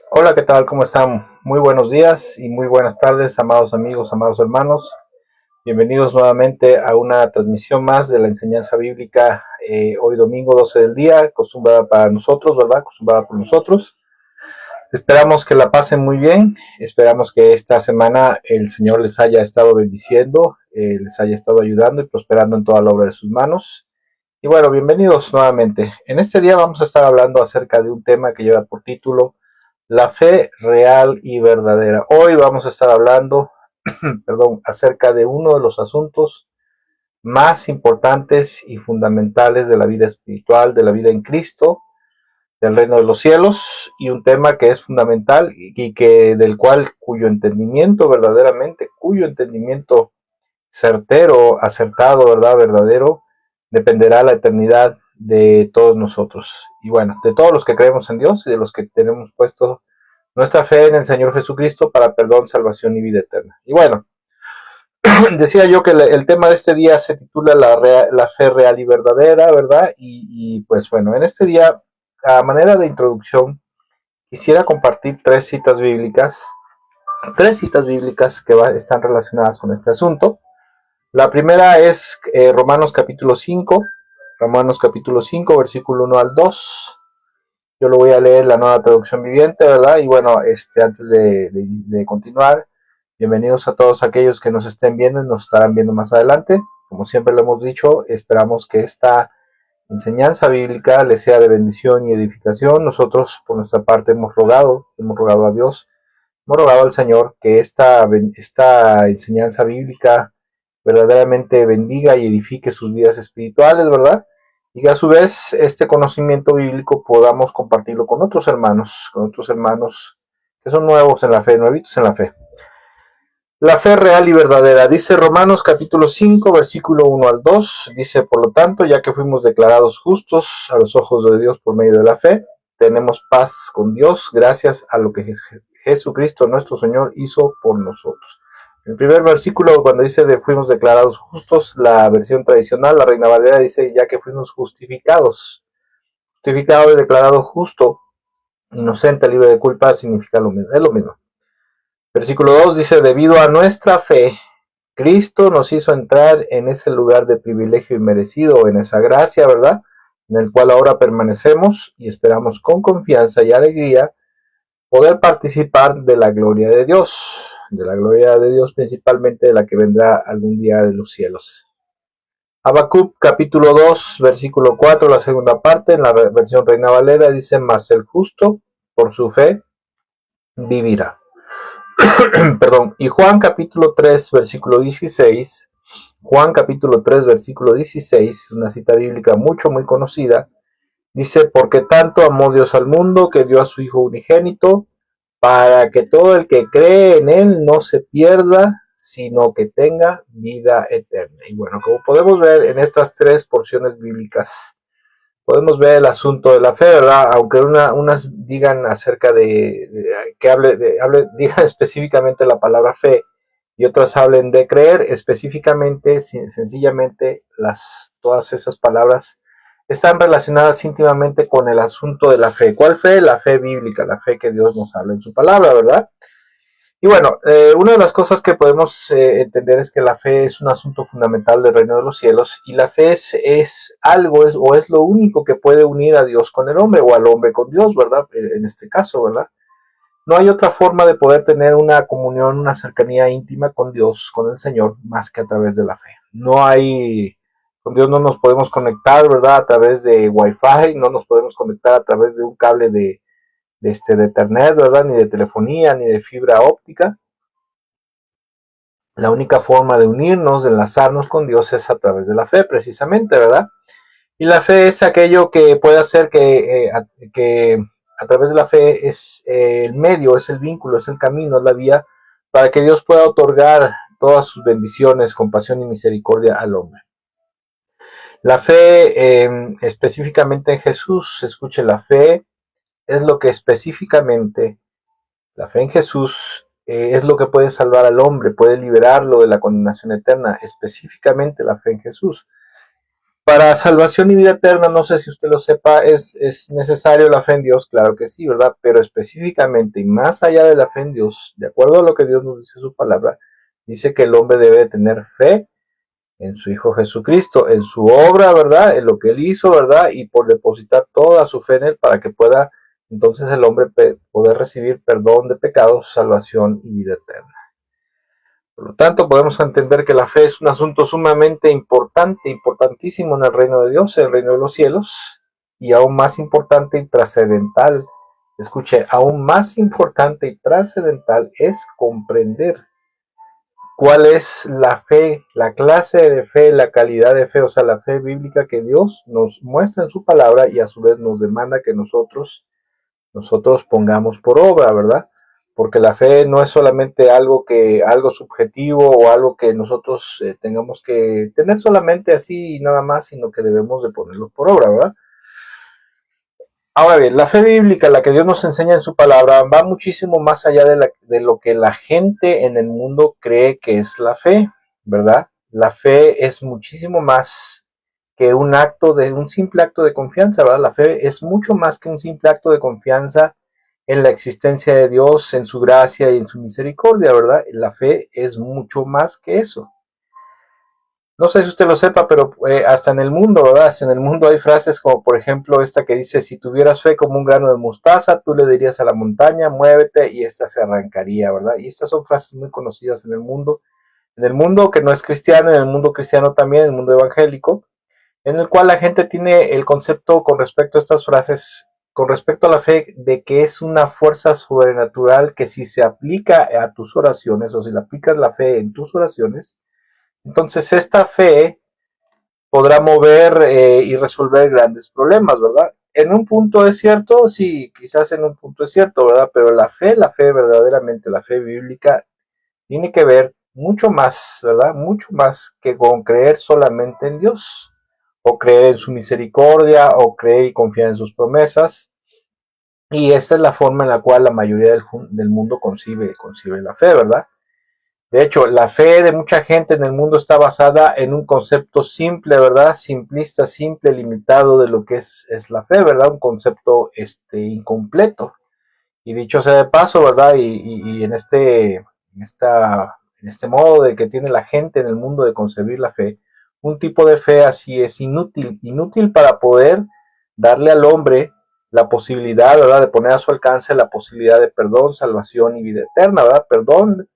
Hola, ¿qué tal? ¿Cómo están? Muy buenos días y muy buenas tardes, amados amigos, amados hermanos. Bienvenidos nuevamente a una transmisión más de la enseñanza bíblica, hoy domingo 12 del día, acostumbrada para nosotros, ¿verdad? Acostumbrada por nosotros. Esperamos que la pasen muy bien, esperamos que esta semana el Señor les haya estado bendiciendo, les haya estado ayudando y prosperando en toda la obra de sus manos. Y bueno, bienvenidos nuevamente. En este día vamos a estar hablando acerca de un tema que lleva por título la fe real y verdadera. Hoy vamos a estar hablando, perdón, acerca de uno de los asuntos más importantes y fundamentales de la vida espiritual, de la vida en Cristo, del reino de los cielos, y un tema que es fundamental y que del cual cuyo entendimiento verdaderamente, cuyo entendimiento certero, acertado, verdad, verdadero, dependerá la eternidad de todos nosotros. Y bueno, de todos los que creemos en Dios y de los que tenemos puesto nuestra fe en el Señor Jesucristo para perdón, salvación y vida eterna. Y bueno, decía yo que el tema de este día se titula la fe real y verdadera, ¿verdad? Pues bueno, en este día, a manera de introducción, quisiera compartir tres citas bíblicas que están relacionadas con este asunto. La primera es Romanos capítulo 5, versículo 1 al 2. Yo lo voy a leer la nueva traducción viviente, ¿verdad? Y bueno, antes de continuar, bienvenidos a todos aquellos que nos estén viendo y nos estarán viendo más adelante. Como siempre lo hemos dicho, esperamos que esta enseñanza bíblica les sea de bendición y edificación. Nosotros, por nuestra parte, hemos rogado a Dios, hemos rogado al Señor que esta enseñanza bíblica verdaderamente bendiga y edifique sus vidas espirituales, ¿verdad? Y que a su vez este conocimiento bíblico podamos compartirlo con otros hermanos que son nuevos en la fe, nuevitos en la fe. La fe real y verdadera, dice Romanos capítulo 5, versículo 1 al 2, dice, por lo tanto, ya que fuimos declarados justos a los ojos de Dios por medio de la fe, tenemos paz con Dios gracias a lo que Jesucristo nuestro Señor hizo por nosotros. El primer versículo, cuando dice de fuimos declarados justos, la versión tradicional, la Reina Valera, dice ya que fuimos justificados. Justificado y declarado justo, inocente, libre de culpa, significa lo mismo, es lo mismo. Versículo 2 dice, debido a nuestra fe, Cristo nos hizo entrar en ese lugar de privilegio inmerecido, en esa gracia, ¿verdad? En el cual ahora permanecemos y esperamos con confianza y alegría poder participar de la gloria de Dios principalmente de la que vendrá algún día de los cielos. Habacuc capítulo 2, versículo 4, la segunda parte, en la versión Reina Valera dice, mas el justo por su fe vivirá. Perdón, y Juan capítulo 3, versículo 16, Juan capítulo 3, versículo 16, una cita bíblica muy conocida, dice, porque tanto amó Dios al mundo que dio a su Hijo unigénito, para que todo el que cree en Él no se pierda, sino que tenga vida eterna. Y bueno, como podemos ver en estas tres porciones bíblicas, podemos ver el asunto de la fe, ¿verdad? Aunque unas digan acerca digan específicamente la palabra fe y otras hablen de creer, específicamente, sencillamente, todas esas palabras están relacionadas íntimamente con el asunto de la fe. ¿Cuál fe? La fe bíblica, la fe que Dios nos habla en su palabra, ¿verdad? Y bueno, una de las cosas que podemos entender es que la fe es un asunto fundamental del reino de los cielos y la fe es algo, o es lo único que puede unir a Dios con el hombre o al hombre con Dios, ¿verdad? En este caso, ¿verdad? No hay otra forma de poder tener una comunión, una cercanía íntima con Dios, con el Señor, más que a través de la fe. No hay, con Dios no nos podemos conectar, ¿verdad? A través de Wi-Fi, no nos podemos conectar a través de un cable de internet, ¿verdad? Ni de telefonía, ni de fibra óptica. La única forma de unirnos, de enlazarnos con Dios es a través de la fe, precisamente, ¿verdad? Y la fe es aquello que puede hacer que a través de la fe es el medio, es el vínculo, es el camino, es la vía para que Dios pueda otorgar todas sus bendiciones, compasión y misericordia al hombre. La fe específicamente en Jesús, escuche, la fe es lo que específicamente, la fe en Jesús es lo que puede salvar al hombre, puede liberarlo de la condenación eterna, específicamente la fe en Jesús. Para salvación y vida eterna, no sé si usted lo sepa, es necesario la fe en Dios, claro que sí, ¿verdad? Pero específicamente y más allá de la fe en Dios, de acuerdo a lo que Dios nos dice en su palabra, dice que el hombre debe de tener fe en su Hijo Jesucristo, en su obra, ¿verdad? En lo que Él hizo, ¿verdad? Y por depositar toda su fe en Él para que pueda entonces el hombre poder recibir perdón de pecados, salvación y vida eterna. Por lo tanto, podemos entender que la fe es un asunto sumamente importante, importantísimo en el reino de Dios, en el reino de los cielos, y aún más importante y trascendental. Escuche, aún más importante y trascendental es comprender cuál es la fe, la clase de fe, la calidad de fe, o sea, la fe bíblica que Dios nos muestra en su palabra y a su vez nos demanda que nosotros pongamos por obra, ¿verdad? Porque la fe no es solamente algo subjetivo o algo que nosotros tengamos que tener solamente así y nada más, sino que debemos de ponerlo por obra, ¿verdad? Ahora bien, la fe bíblica, la que Dios nos enseña en su palabra, va muchísimo más allá de lo que la gente en el mundo cree que es la fe, ¿verdad? La fe es muchísimo más que un simple acto de confianza, ¿verdad? La fe es mucho más que un simple acto de confianza en la existencia de Dios, en su gracia y en su misericordia, ¿verdad? La fe es mucho más que eso. No sé si usted lo sepa, pero hasta en el mundo, ¿verdad? Hasta en el mundo hay frases como, por ejemplo, esta que dice, si tuvieras fe como un grano de mostaza, tú le dirías a la montaña, muévete, y esta se arrancaría, ¿verdad? Y estas son frases muy conocidas en el mundo que no es cristiano, en el mundo cristiano también, en el mundo evangélico, en el cual la gente tiene el concepto con respecto a estas frases, con respecto a la fe, de que es una fuerza sobrenatural que si se aplica a tus oraciones, o si le aplicas la fe en tus oraciones, entonces esta fe podrá mover y resolver grandes problemas, ¿verdad? En un punto es cierto, sí, quizás en un punto es cierto, ¿verdad? Pero la fe verdaderamente, la fe bíblica, tiene que ver mucho más, ¿verdad? Mucho más que con creer solamente en Dios, o creer en su misericordia, o creer y confiar en sus promesas. Y esta es la forma en la cual la mayoría del mundo concibe la fe, ¿verdad? De hecho, la fe de mucha gente en el mundo está basada en un concepto simple, ¿verdad? Simplista, simple, limitado de lo que es la fe, ¿verdad? Un concepto incompleto. Y dicho sea de paso, ¿verdad? Y en este modo de que tiene la gente en el mundo de concebir la fe, un tipo de fe así es inútil, inútil para poder darle al hombre la posibilidad, ¿verdad? De poner a su alcance la posibilidad de perdón, salvación y vida eterna, ¿verdad? Perdón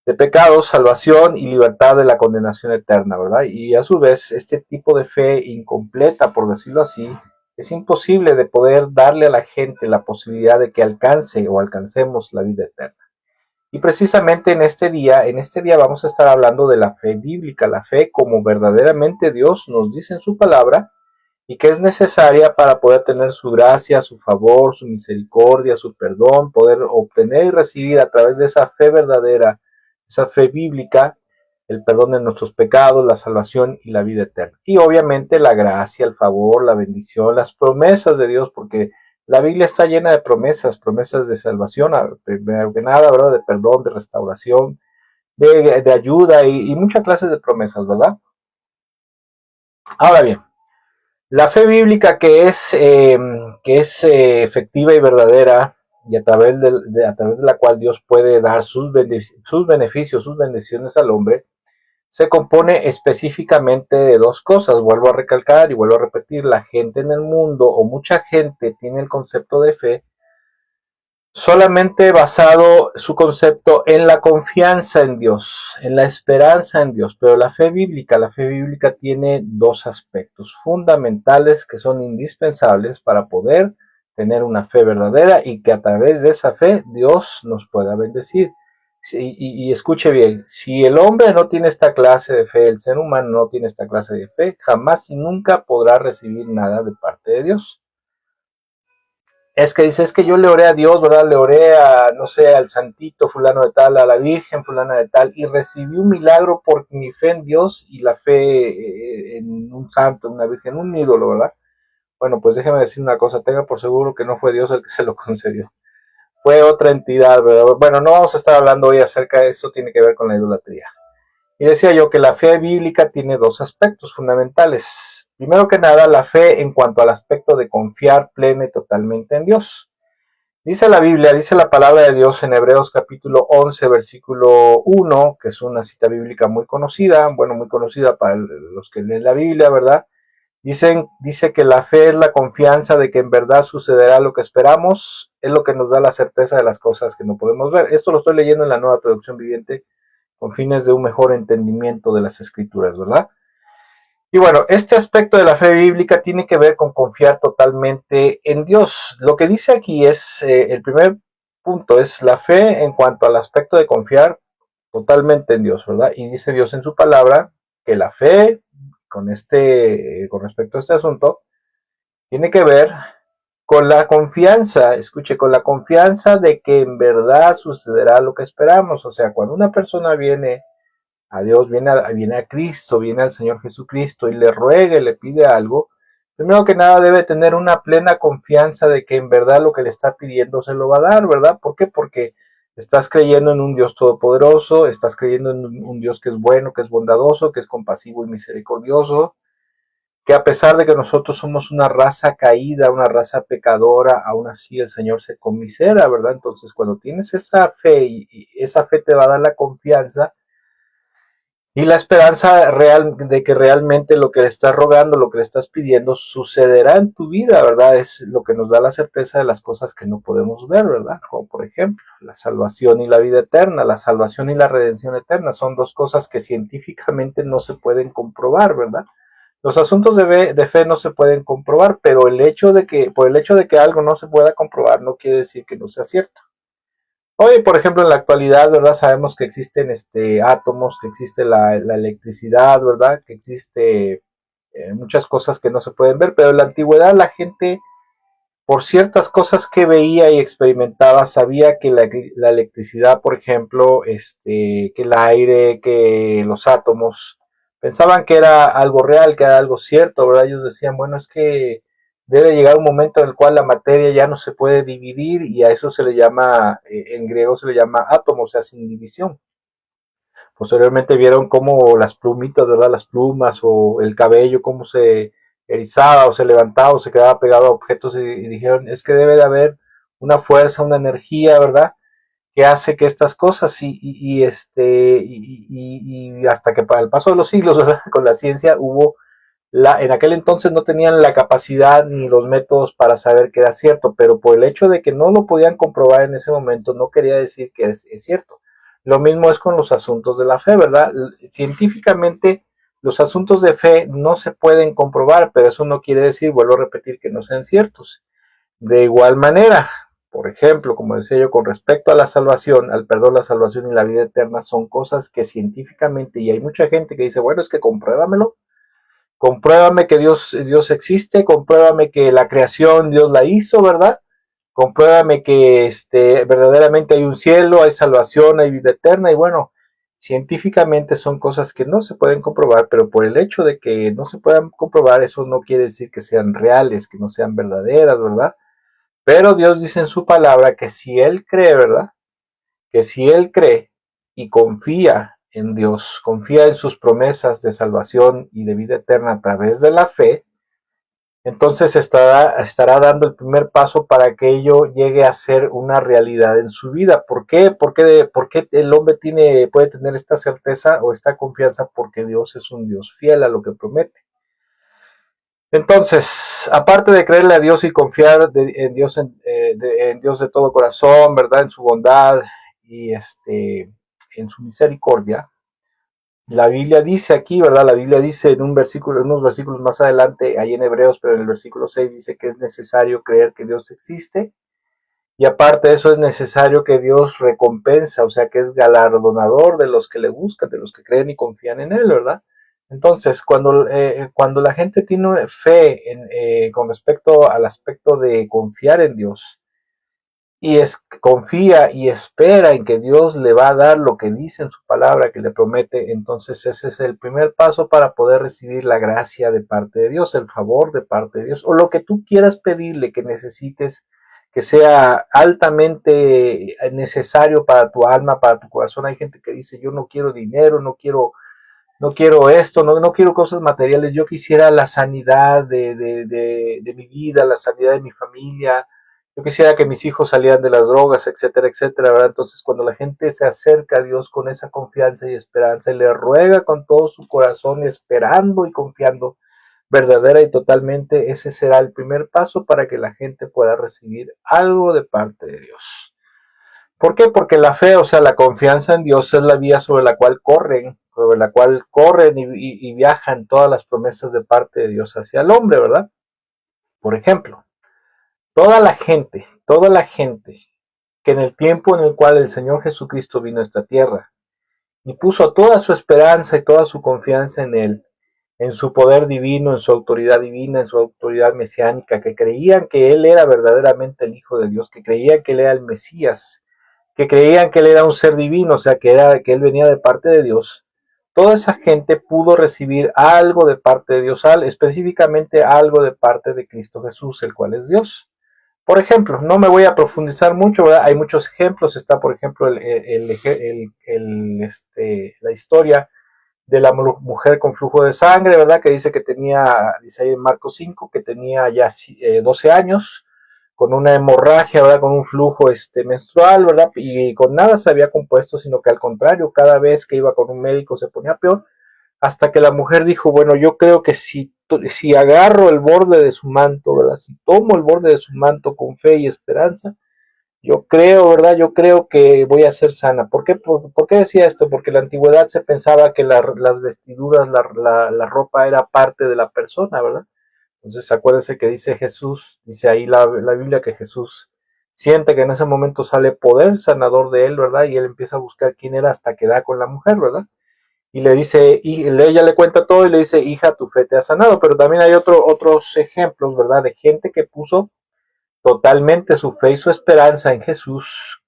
de pecados, salvación y libertad de la condenación eterna, ¿verdad? Y a su vez, este tipo de fe incompleta, por decirlo así, es imposible de poder darle a la gente la posibilidad de que alcance o alcancemos la vida eterna. Y precisamente en este día vamos a estar hablando de la fe bíblica, la fe como verdaderamente Dios nos dice en su palabra y que es necesaria para poder tener su gracia, su favor, su misericordia, su perdón, poder obtener y recibir a través de esa fe verdadera, esa fe bíblica, el perdón de nuestros pecados, la salvación y la vida eterna. Y obviamente la gracia, el favor, la bendición, las promesas de Dios, porque la Biblia está llena de promesas, promesas de salvación, primero que nada, ¿verdad? De perdón, de restauración, de ayuda y muchas clases de promesas, ¿verdad? Ahora bien, la fe bíblica que es efectiva y verdadera y a través de la cual Dios puede dar sus beneficios, sus bendiciones al hombre, se compone específicamente de dos cosas. Vuelvo a recalcar y vuelvo a repetir, la gente en el mundo o mucha gente tiene el concepto de fe solamente basado su concepto en la confianza en Dios, en la esperanza en Dios, pero la fe bíblica tiene dos aspectos fundamentales que son indispensables para poder tener una fe verdadera y que a través de esa fe Dios nos pueda bendecir. Y escuche bien, si el hombre no tiene esta clase de fe, el ser humano no tiene esta clase de fe, jamás y nunca podrá recibir nada de parte de Dios. Es que dice, es que yo le oré a Dios, ¿verdad? Le oré a, no sé, al santito fulano de tal, a la virgen fulana de tal, y recibí un milagro por mi fe en Dios y la fe en un santo, en una virgen, un ídolo, ¿verdad? Bueno, pues déjeme decir una cosa, tenga por seguro que no fue Dios el que se lo concedió. Fue otra entidad, ¿verdad? Bueno, no vamos a estar hablando hoy acerca de eso, tiene que ver con la idolatría. Y decía yo que la fe bíblica tiene dos aspectos fundamentales. Primero que nada, la fe en cuanto al aspecto de confiar plena y totalmente en Dios. Dice la Biblia, dice la palabra de Dios en Hebreos capítulo 11, versículo 1, que es una cita bíblica muy conocida, bueno, muy conocida para los que leen la Biblia, ¿verdad? Dice que la fe es la confianza de que en verdad sucederá lo que esperamos, es lo que nos da la certeza de las cosas que no podemos ver. Esto lo estoy leyendo en la Nueva Traducción Viviente con fines de un mejor entendimiento de las Escrituras, ¿verdad? Y bueno, este aspecto de la fe bíblica tiene que ver con confiar totalmente en Dios. Lo que dice aquí es, el primer punto es la fe en cuanto al aspecto de confiar totalmente en Dios, ¿verdad? Y dice Dios en su palabra que la fe con respecto a este asunto, tiene que ver con la confianza, escuche, con la confianza de que en verdad sucederá lo que esperamos. O sea, cuando una persona viene a Dios, viene a Cristo, viene al Señor Jesucristo y le ruega y le pide algo, primero que nada debe tener una plena confianza de que en verdad lo que le está pidiendo se lo va a dar, ¿verdad? ¿Por qué? Porque estás creyendo en un Dios todopoderoso, estás creyendo en un Dios que es bueno, que es bondadoso, que es compasivo y misericordioso, que a pesar de que nosotros somos una raza caída, una raza pecadora, aún así el Señor se conmisera, ¿verdad? Entonces, cuando tienes esa fe y esa fe te va a dar la confianza y la esperanza real de que realmente lo que le estás rogando, lo que le estás pidiendo, sucederá en tu vida, ¿verdad? Es lo que nos da la certeza de las cosas que no podemos ver, ¿verdad? Como por ejemplo, la salvación y la vida eterna, la salvación y la redención eterna son dos cosas que científicamente no se pueden comprobar, ¿verdad? Los asuntos de fe no se pueden comprobar, pero por el hecho de que algo no se pueda comprobar no quiere decir que no sea cierto. Hoy, por ejemplo, en la actualidad, ¿verdad? Sabemos que existen átomos, que existe la electricidad, ¿verdad? Que existe muchas cosas que no se pueden ver, pero en la antigüedad la gente, por ciertas cosas que veía y experimentaba, sabía que la electricidad, por ejemplo, que el aire, que los átomos, pensaban que era algo real, que era algo cierto, ¿verdad? Ellos decían, bueno, es que debe llegar un momento en el cual la materia ya no se puede dividir y a eso se le llama, en griego se le llama átomo, o sea, sin división. Posteriormente vieron cómo las plumitas, ¿verdad? Las plumas o el cabello, cómo se erizaba o se levantaba o se quedaba pegado a objetos y dijeron, es que debe de haber una fuerza, una energía, ¿verdad? Que hace que estas cosas y hasta que para el paso de los siglos, ¿verdad? Con la ciencia hubo en aquel entonces no tenían la capacidad ni los métodos para saber que era cierto, pero por el hecho de que no lo podían comprobar en ese momento no quería decir que es cierto. Lo mismo es con los asuntos de la fe, ¿verdad? Científicamente los asuntos de fe no se pueden comprobar, pero eso no quiere decir, vuelvo a repetir, que no sean ciertos. De igual manera, por ejemplo, como decía yo, con respecto a la salvación, al perdón, la salvación y la vida eterna son cosas que científicamente, y hay mucha gente que dice, bueno, es que compruébamelo, compruébame que Dios existe, compruébame que la creación Dios la hizo, ¿verdad? Compruébame que verdaderamente hay un cielo, hay salvación, hay vida eterna, y bueno, científicamente son cosas que no se pueden comprobar, pero por el hecho de que no se puedan comprobar, eso no quiere decir que sean reales, que no sean verdaderas, ¿verdad? Pero Dios dice en su palabra que si Él cree, ¿verdad? Que si Él cree y confía en Dios, confía en sus promesas de salvación y de vida eterna a través de la fe, entonces estará dando el primer paso para que ello llegue a ser una realidad en su vida. ¿Por qué? ¿Por qué el hombre puede tener esta certeza o esta confianza? Porque Dios es un Dios fiel a lo que promete. Entonces, aparte de creerle a Dios y confiar en Dios en Dios de todo corazón, ¿verdad? En su bondad y en su misericordia, la Biblia dice aquí, ¿verdad? La Biblia dice en unos versículos más adelante, ahí en Hebreos, pero en el versículo 6 dice que es necesario creer que Dios existe y aparte de eso es necesario que Dios recompensa, o sea que es galardonador de los que le buscan, de los que creen y confían en Él, ¿verdad? Entonces, cuando la gente tiene fe con respecto al aspecto de confiar en Dios, confía y espera en que Dios le va a dar lo que dice en su palabra que le promete, entonces ese es el primer paso para poder recibir la gracia de parte de Dios, el favor de parte de Dios, o lo que tú quieras pedirle que necesites, que sea altamente necesario para tu alma, para tu corazón. Hay gente que dice, yo no quiero dinero, no quiero no quiero esto, no quiero cosas materiales, yo quisiera la sanidad de mi vida, la sanidad de mi familia, yo quisiera que mis hijos salieran de las drogas, etcétera, etcétera, ¿verdad? Entonces, cuando la gente se acerca a Dios con esa confianza y esperanza y le ruega con todo su corazón, esperando y confiando verdadera y totalmente, ese será el primer paso para que la gente pueda recibir algo de parte de Dios. ¿Por qué? Porque la fe, o sea, la confianza en Dios es la vía sobre la cual corren y viajan todas las promesas de parte de Dios hacia el hombre, ¿verdad? Por ejemplo, toda la gente que en el tiempo en el cual el Señor Jesucristo vino a esta tierra y puso toda su esperanza y toda su confianza en su poder divino, en su autoridad divina, en su autoridad mesiánica, que creían que Él era verdaderamente el Hijo de Dios, que creían que Él era el Mesías, que creían que Él era un ser divino, o sea, que Él venía de parte de Dios. Toda esa gente pudo recibir algo de parte de Dios, específicamente algo de parte de Cristo Jesús, el cual es Dios. Por ejemplo, no me voy a profundizar mucho, ¿verdad? Hay muchos ejemplos. Está, por ejemplo, la historia de la mujer con flujo de sangre, ¿verdad? Que dice que tenía, dice ahí en Marcos 5, que tenía ya 12 años, con una hemorragia, ¿verdad? Con un flujo menstrual, ¿verdad? Y con nada se había compuesto, sino que al contrario, cada vez que iba con un médico se ponía peor, hasta que la mujer dijo, bueno, yo creo que si agarro el borde de su manto, ¿verdad? Si tomo el borde de su manto con fe y esperanza, yo creo, ¿verdad? Yo creo que voy a ser sana. ¿Por qué, por qué decía esto? Porque en la antigüedad se pensaba que las vestiduras, la ropa era parte de la persona, ¿verdad? Entonces acuérdense que dice Jesús, dice ahí la Biblia que Jesús siente que en ese momento sale poder sanador de él, ¿verdad? Y él empieza a buscar quién era hasta que da con la mujer, ¿verdad? Y le dice, y ella le cuenta todo y le dice, hija, tu fe te ha sanado. Pero también hay otros ejemplos, ¿verdad? De gente que puso totalmente su fe y su esperanza en Jesús,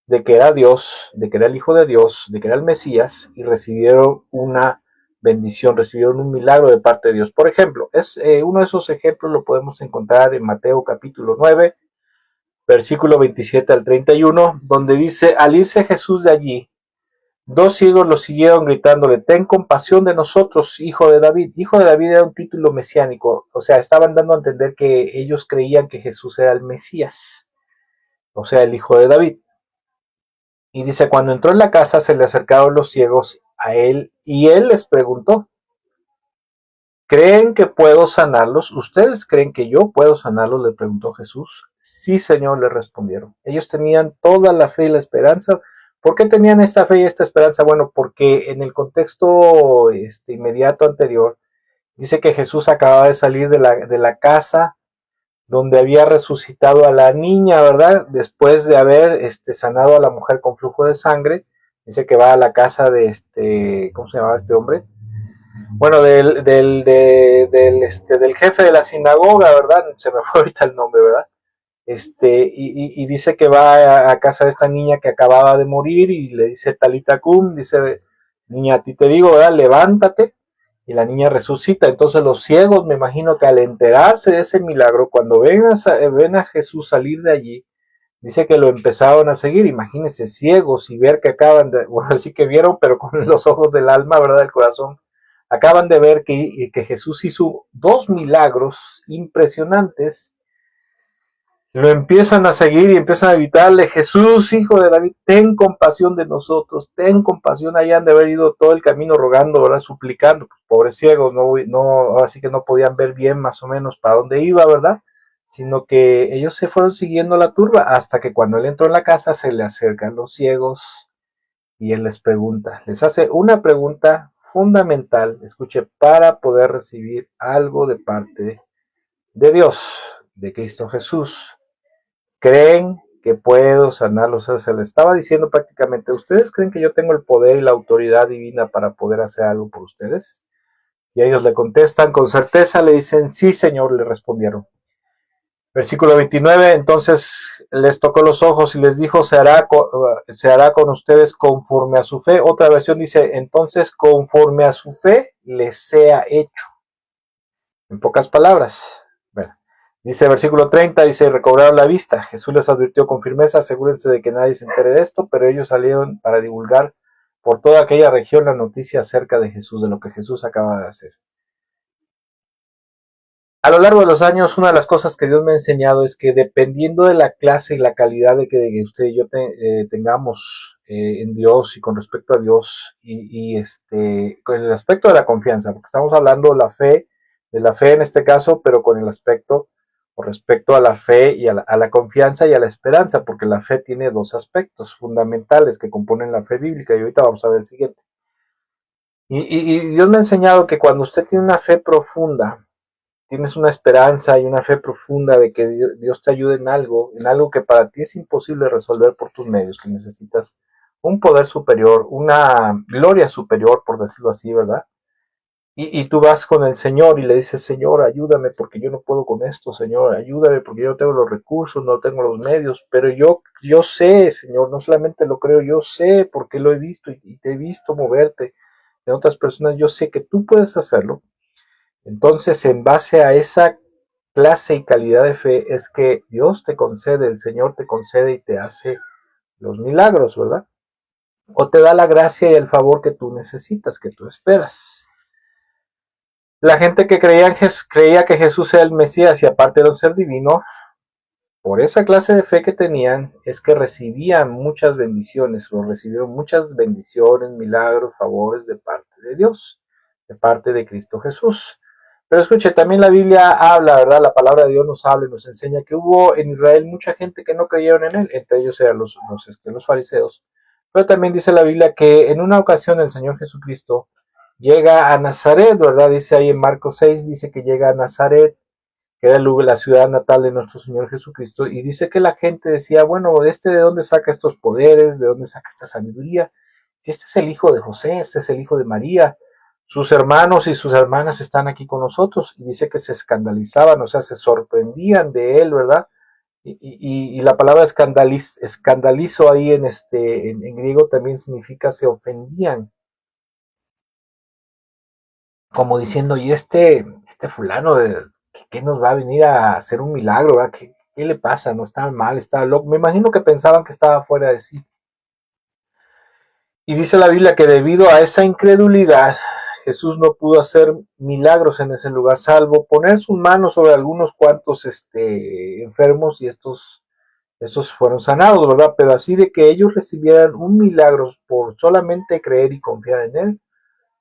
de que era Dios, de que era el Hijo de Dios, de que era el Mesías, y recibieron una bendición, recibieron un milagro de parte de Dios. Por ejemplo, uno de esos ejemplos lo podemos encontrar en Mateo capítulo 9, versículo 27 al 31, donde dice, al irse Jesús de allí, dos ciegos lo siguieron gritándole, ten compasión de nosotros, hijo de David. Hijo de David era un título mesiánico, o sea, estaban dando a entender que ellos creían que Jesús era el Mesías, o sea, el hijo de David. Y dice, cuando entró en la casa se le acercaron los ciegos a él y él les preguntó, ¿creen que puedo sanarlos? ¿Ustedes creen que yo puedo sanarlos? Le preguntó Jesús. Sí, Señor, le respondieron. Ellos tenían toda la fe y la esperanza. ¿Por qué tenían esta fe y esta esperanza? Bueno, porque en el contexto inmediato anterior, dice que Jesús acababa de salir de la casa donde había resucitado a la niña, ¿verdad? Después de haber sanado a la mujer con flujo de sangre. Dice que va a la casa de ¿cómo se llamaba este hombre? Bueno, del jefe de la sinagoga, ¿verdad? Se me fue ahorita el nombre, ¿verdad? Y dice que va a casa de esta niña que acababa de morir y le dice Talita Cum, dice, niña, a ti te digo, ¿verdad? Levántate. Y la niña resucita. Entonces los ciegos, me imagino que al enterarse de ese milagro, cuando ven a Jesús salir de allí, dice que lo empezaron a seguir. Imagínense, ciegos y ver que acaban de, bueno, sí que vieron, pero con los ojos del alma, ¿verdad? Del corazón. Acaban de ver que Jesús hizo dos milagros impresionantes. Lo empiezan a seguir y empiezan a gritarle, Jesús, hijo de David, ten compasión de nosotros, ten compasión. Allá han de haber ido todo el camino rogando, ¿verdad? Suplicando, pues, pobres ciegos, ahora sí que no podían ver bien más o menos para dónde iba, ¿verdad? Sino que ellos se fueron siguiendo la turba hasta que cuando él entró en la casa se le acercan los ciegos y él les pregunta, les hace una pregunta fundamental, escuche, para poder recibir algo de parte de Dios, de Cristo Jesús. ¿Creen que puedo sanarlos? O sea, se le estaba diciendo prácticamente, ¿ustedes creen que yo tengo el poder y la autoridad divina para poder hacer algo por ustedes? Y ellos le contestan con certeza, le dicen, sí, Señor, le respondieron. Versículo 29, entonces les tocó los ojos y les dijo, se hará con ustedes conforme a su fe. Otra versión dice, entonces conforme a su fe les sea hecho. En pocas palabras, bueno, dice versículo 30, dice, recobraron la vista. Jesús les advirtió con firmeza, asegúrense de que nadie se entere de esto, pero ellos salieron para divulgar por toda aquella región la noticia acerca de Jesús, de lo que Jesús acaba de hacer. A lo largo de los años, una de las cosas que Dios me ha enseñado es que dependiendo de la clase y la calidad de que usted y yo tengamos en Dios y con respecto a Dios con el aspecto de la confianza, porque estamos hablando de la fe en este caso, pero con el aspecto con respecto a la fe y a la confianza y a la esperanza, porque la fe tiene dos aspectos fundamentales que componen la fe bíblica y ahorita vamos a ver el siguiente. Y Dios me ha enseñado que cuando usted tiene una fe profunda, tienes una esperanza y una fe profunda de que Dios te ayude en algo que para ti es imposible resolver por tus medios, que necesitas un poder superior, una gloria superior, por decirlo así, ¿verdad? Y tú vas con el Señor y le dices, Señor, ayúdame porque yo no puedo con esto, Señor, ayúdame porque yo no tengo los recursos, no tengo los medios, pero yo sé, Señor, no solamente lo creo, yo sé porque lo he visto y te he visto moverte en otras personas, yo sé que tú puedes hacerlo. Entonces, en base a esa clase y calidad de fe es que Dios te concede, el Señor te concede y te hace los milagros, ¿verdad? O te da la gracia y el favor que tú necesitas, que tú esperas. La gente que creía que Jesús era el Mesías y aparte era un ser divino, por esa clase de fe que tenían, es que recibían muchas bendiciones, o recibieron muchas bendiciones, milagros, favores de parte de Dios, de parte de Cristo Jesús. Pero escuche, también la Biblia habla, ¿verdad? La palabra de Dios nos habla y nos enseña que hubo en Israel mucha gente que no creyeron en él, entre ellos eran los fariseos. Pero también dice la Biblia que en una ocasión el Señor Jesucristo llega a Nazaret, ¿verdad? Dice ahí en Marcos 6, dice que llega a Nazaret, que era la ciudad natal de nuestro Señor Jesucristo, y dice que la gente decía, bueno, ¿de dónde saca estos poderes? ¿De dónde saca esta sabiduría? Si este es el hijo de José, este es el hijo de María, sus hermanos y sus hermanas están aquí con nosotros, y dice que se escandalizaban, o sea, se sorprendían de él, ¿verdad? Y la palabra escandalizo ahí en griego también significa se ofendían, como diciendo, y este fulano, ¿qué nos va a venir a hacer un milagro? ¿Verdad? ¿Qué le pasa? No está mal, está loco. Me imagino que pensaban que estaba fuera de sí. Y dice la Biblia que debido a esa incredulidad, Jesús no pudo hacer milagros en ese lugar, salvo poner sus manos sobre algunos cuantos enfermos y estos fueron sanados, ¿verdad? Pero así de que ellos recibieran un milagro por solamente creer y confiar en él,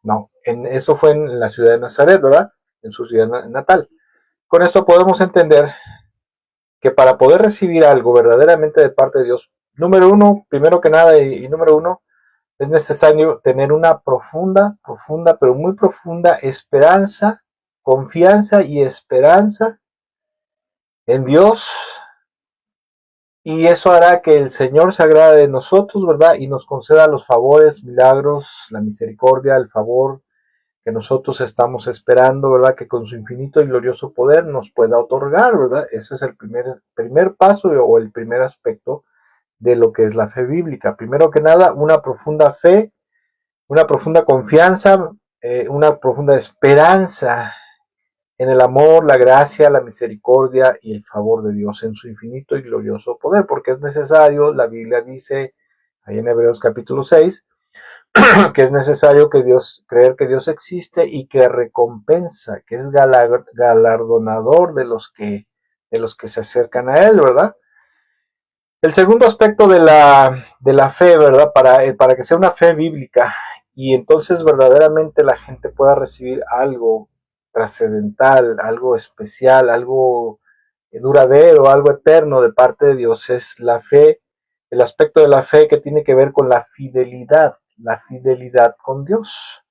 no, eso fue en la ciudad de Nazaret, ¿verdad? En su ciudad natal. Con esto podemos entender que para poder recibir algo verdaderamente de parte de Dios, número uno, primero que nada y número uno, es necesario tener una profunda, pero muy profunda esperanza, confianza y esperanza en Dios. Y eso hará que el Señor se agrade de nosotros, ¿verdad? Y nos conceda los favores, milagros, la misericordia, el favor que nosotros estamos esperando, ¿verdad? Que con su infinito y glorioso poder nos pueda otorgar, ¿verdad? Ese es el primer paso o el primer aspecto de lo que es la fe bíblica. Primero que nada, una profunda fe, una profunda confianza, una profunda esperanza en el amor, la gracia, la misericordia y el favor de Dios en su infinito y glorioso poder, porque es necesario, la Biblia dice ahí en Hebreos capítulo 6, que es necesario creer que Dios existe y que recompensa, que es galardonador de los que se acercan a Él, ¿verdad? El segundo aspecto de la fe, ¿verdad? Para que sea una fe bíblica y entonces verdaderamente la gente pueda recibir algo trascendental, algo especial, algo duradero, algo eterno de parte de Dios, es la fe, el aspecto de la fe que tiene que ver con la fidelidad con Dios.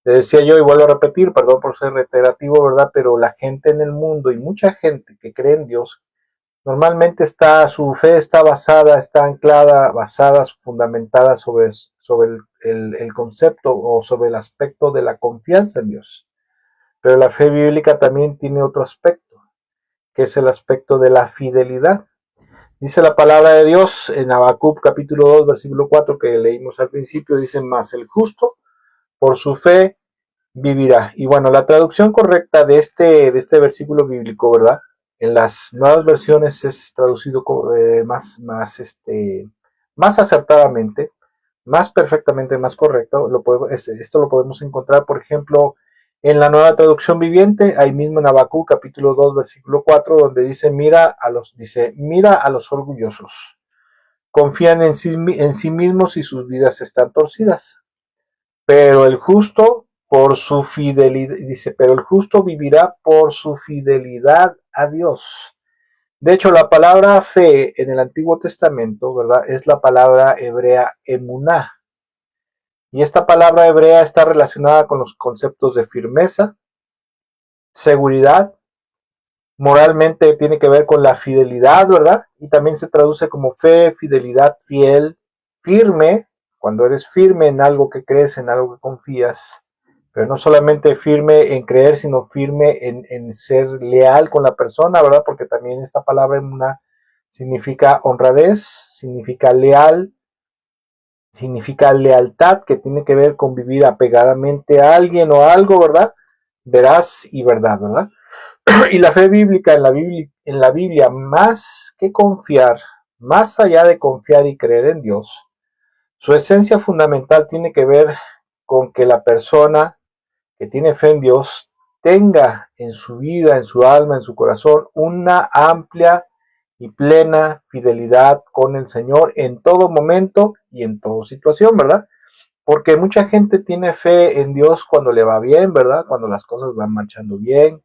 Le decía yo y vuelvo a repetir, perdón por ser reiterativo, ¿verdad? Pero la gente en el mundo y mucha gente que cree en Dios, normalmente su fe está basada, está anclada, basada, fundamentada sobre el concepto o sobre el aspecto de la confianza en Dios. Pero la fe bíblica también tiene otro aspecto, que es el aspecto de la fidelidad. Dice la palabra de Dios en Habacuc capítulo 2, versículo 4, que leímos al principio, dice, más el justo por su fe vivirá. Y bueno, la traducción correcta de este versículo bíblico, ¿verdad? En las nuevas versiones es traducido más acertadamente, más perfectamente, más correcto. Esto lo podemos encontrar, por ejemplo, en la Nueva Traducción Viviente, ahí mismo en Habacuc, capítulo 2, versículo 4, donde mira a los orgullosos. Confían en sí mismos y sus vidas están torcidas. Pero el justo por su fidelidad, pero el justo vivirá por su fidelidad a Dios. De hecho, la palabra fe en el Antiguo Testamento, ¿verdad? Es la palabra hebrea emuná. Y esta palabra hebrea está relacionada con los conceptos de firmeza, seguridad, moralmente tiene que ver con la fidelidad, ¿verdad? Y también se traduce como fe, fidelidad, fiel, firme, cuando eres firme en algo que crees, en algo que confías, pero no solamente firme en creer, sino firme en ser leal con la persona, ¿verdad? Porque también esta palabra significa honradez, significa lealtad, que tiene que ver con vivir apegadamente a alguien o a algo, ¿verdad? Veraz y verdad, ¿verdad? Y la fe bíblica en la Biblia, más que confiar, más allá de confiar y creer en Dios, su esencia fundamental tiene que ver con que la persona que tiene fe en Dios tenga en su vida, en su alma, en su corazón, una amplia y plena fidelidad con el Señor en todo momento y en toda situación, ¿verdad? Porque mucha gente tiene fe en Dios cuando le va bien, ¿verdad? Cuando las cosas van marchando bien,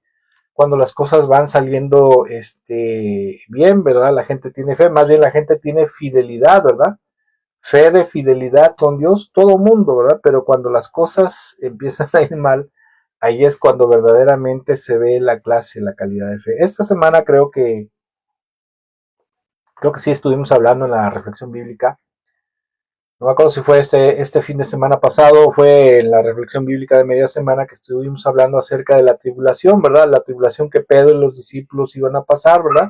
cuando las cosas van saliendo bien, ¿verdad? La gente tiene fe, más bien la gente tiene fidelidad, ¿verdad? Fe de fidelidad con Dios, todo mundo, ¿verdad? Pero cuando las cosas empiezan a ir mal, ahí es cuando verdaderamente se ve la clase, la calidad de fe. Esta semana creo que sí estuvimos hablando en la reflexión bíblica. No me acuerdo si fue este fin de semana pasado o fue en la reflexión bíblica de media semana que estuvimos hablando acerca de la tribulación, ¿verdad? La tribulación que Pedro y los discípulos iban a pasar, ¿verdad?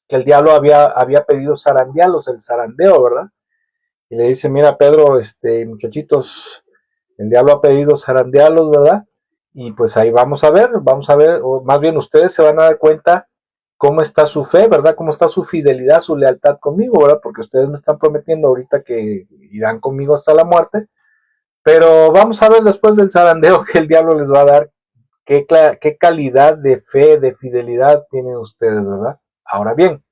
Que el diablo había pedido zarandearlos, el zarandeo, ¿verdad? Y le dice, mira Pedro, muchachitos, el diablo ha pedido zarandearlos, ¿verdad? Y pues ahí vamos a ver, o más bien ustedes se van a dar cuenta cómo está su fe, ¿verdad? Cómo está su fidelidad, su lealtad conmigo, ¿verdad? Porque ustedes me están prometiendo ahorita que irán conmigo hasta la muerte, pero vamos a ver después del zarandeo que el diablo les va a dar qué calidad de fe, de fidelidad tienen ustedes, ¿verdad? Ahora bien,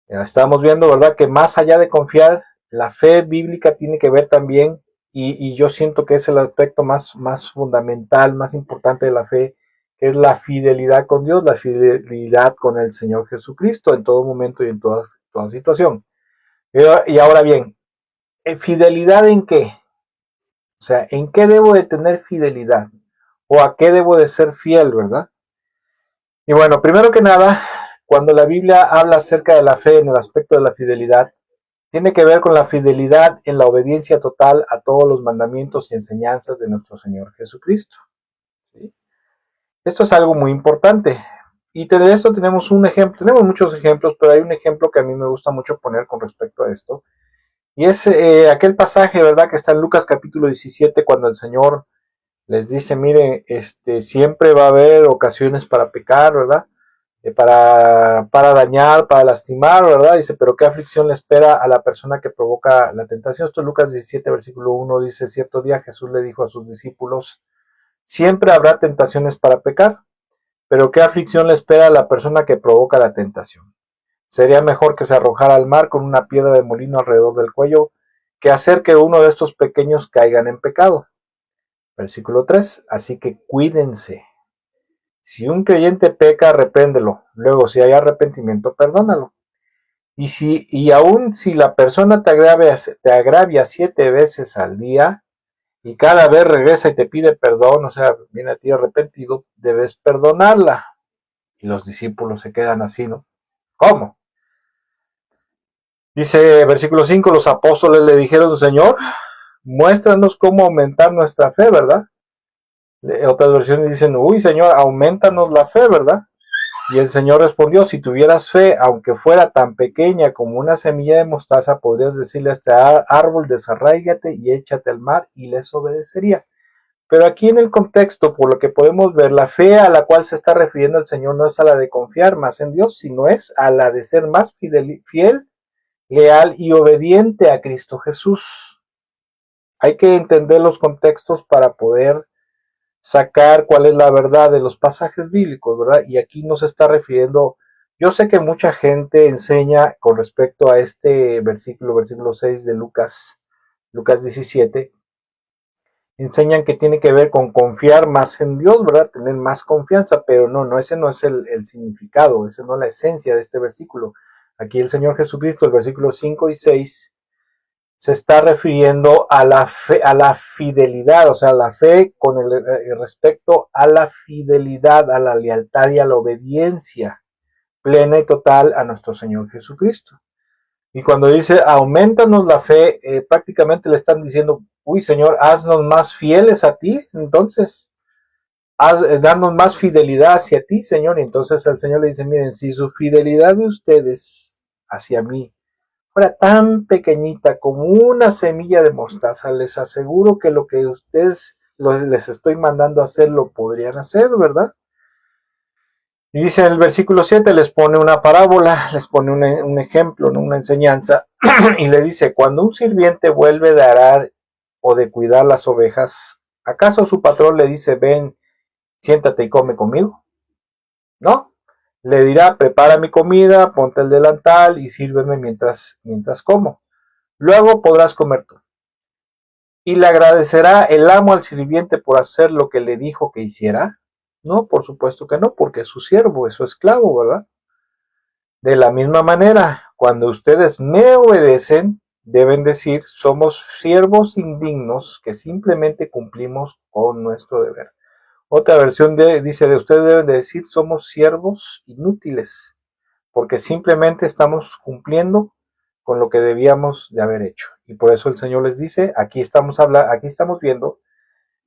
ya estamos viendo, ¿verdad? Que más allá de confiar, la fe bíblica tiene que ver también, y yo siento que es el aspecto más fundamental, más importante de la fe, que es la fidelidad con Dios, la fidelidad con el Señor Jesucristo en todo momento y en toda situación. Y ahora bien, ¿fidelidad en qué? O sea, ¿en qué debo de tener fidelidad? ¿O a qué debo de ser fiel, verdad? Y bueno, primero que nada, cuando la Biblia habla acerca de la fe en el aspecto de la fidelidad, tiene que ver con la fidelidad en la obediencia total a todos los mandamientos y enseñanzas de nuestro Señor Jesucristo. ¿Sí? Esto es algo muy importante. Y de esto tenemos un ejemplo, tenemos muchos ejemplos, pero hay un ejemplo que a mí me gusta mucho poner con respecto a esto. Y es aquel pasaje, ¿verdad?, que está en Lucas capítulo 17, cuando el Señor les dice, mire, siempre va a haber ocasiones para pecar, ¿verdad? Para dañar, para lastimar, ¿verdad? Dice, pero qué aflicción le espera a la persona que provoca la tentación. Esto es Lucas 17, versículo 1, dice, cierto día Jesús le dijo a sus discípulos, siempre habrá tentaciones para pecar, pero qué aflicción le espera a la persona que provoca la tentación. Sería mejor que se arrojara al mar con una piedra de molino alrededor del cuello que hacer que uno de estos pequeños caigan en pecado. Versículo 3, así que cuídense. Si un creyente peca, repréndelo. Luego, si hay arrepentimiento, perdónalo. Y aún si la persona te agravia 7 veces al día y cada vez regresa y te pide perdón, o sea, viene a ti arrepentido, debes perdonarla. Y los discípulos se quedan así, ¿no? ¿Cómo? Dice versículo 5, los apóstoles le dijeron, Señor, muéstranos cómo aumentar nuestra fe, ¿verdad? Otras versiones dicen, uy, Señor, aumentanos la fe, ¿verdad? Y el Señor respondió, si tuvieras fe, aunque fuera tan pequeña como una semilla de mostaza, podrías decirle a este árbol, desarráigate y échate al mar, y les obedecería. Pero aquí en el contexto, por lo que podemos ver, la fe a la cual se está refiriendo el Señor no es a la de confiar más en Dios, sino es a la de ser más fiel, leal y obediente a Cristo Jesús. Hay que entender los contextos para poder sacar cuál es la verdad de los pasajes bíblicos, ¿verdad? Y aquí nos está refiriendo, yo sé que mucha gente enseña con respecto a este versículo 6 de Lucas 17, enseñan que tiene que ver con confiar más en Dios, ¿verdad? Tener más confianza, pero no, ese no es el significado, esa no es la esencia de este versículo. Aquí el Señor Jesucristo, el versículo 5 y 6, se está refiriendo a la fe, a la fidelidad, o sea, la fe con el respecto a la fidelidad, a la lealtad y a la obediencia plena y total a nuestro Señor Jesucristo. Y cuando dice, aumentanos la fe, prácticamente le están diciendo, uy Señor, haznos más fieles a ti, entonces, danos más fidelidad hacia ti, Señor. Y entonces el Señor le dice, miren, si su fidelidad de ustedes hacia mí fuera tan pequeñita como una semilla de mostaza, les aseguro que lo que ustedes les estoy mandando a hacer lo podrían hacer, ¿verdad? Y dice en el versículo 7, les pone una parábola, les pone un ejemplo, ¿no? Una enseñanza, y le dice, cuando un sirviente vuelve de arar o de cuidar las ovejas, ¿acaso su patrón le dice, ven, siéntate y come conmigo? No, le dirá, prepara mi comida, ponte el delantal y sírveme mientras como. Luego podrás comer tú. ¿Y le agradecerá el amo al sirviente por hacer lo que le dijo que hiciera? No, por supuesto que no, porque es su siervo, es su esclavo, ¿verdad? De la misma manera, cuando ustedes me obedecen, deben decir, somos siervos indignos que simplemente cumplimos con nuestro deber. Otra versión dice, de ustedes deben de decir, somos siervos inútiles, porque simplemente estamos cumpliendo con lo que debíamos de haber hecho. Y por eso el Señor les dice, aquí estamos viendo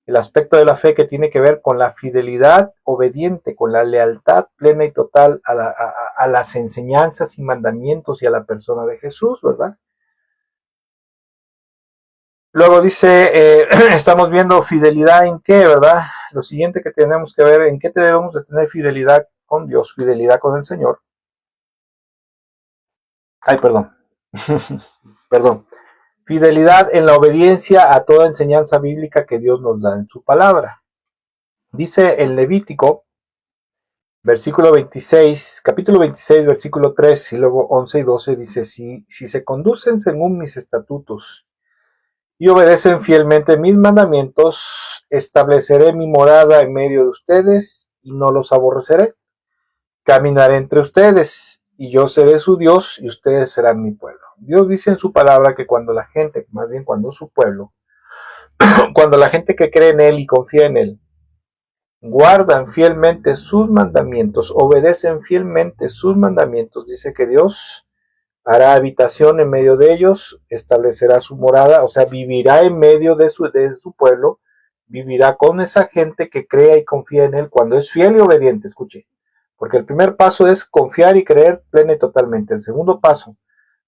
el aspecto de la fe que tiene que ver con la fidelidad obediente, con la lealtad plena y total a las enseñanzas y mandamientos y a la persona de Jesús, ¿verdad? Luego dice, estamos viendo fidelidad en qué, ¿verdad? Lo siguiente que tenemos que ver, en qué debemos de tener fidelidad con Dios, fidelidad con el Señor. Ay, perdón. Perdón. Fidelidad en la obediencia a toda enseñanza bíblica que Dios nos da en su palabra. Dice el Levítico, versículo 26, capítulo 26, versículo 3 y luego 11 y 12 dice, si se conducen según mis estatutos y obedecen fielmente mis mandamientos, estableceré mi morada en medio de ustedes y no los aborreceré. Caminaré entre ustedes y yo seré su Dios y ustedes serán mi pueblo. Dios dice en su palabra que cuando la gente, más bien cuando su pueblo, cuando la gente que cree en Él y confía en Él, guardan fielmente sus mandamientos, obedecen fielmente sus mandamientos, dice que Dios hará habitación en medio de ellos, establecerá su morada, o sea, vivirá en medio de su pueblo, vivirá con esa gente que crea y confía en Él cuando es fiel y obediente, escuche. Porque el primer paso es confiar y creer plena y totalmente. El segundo paso,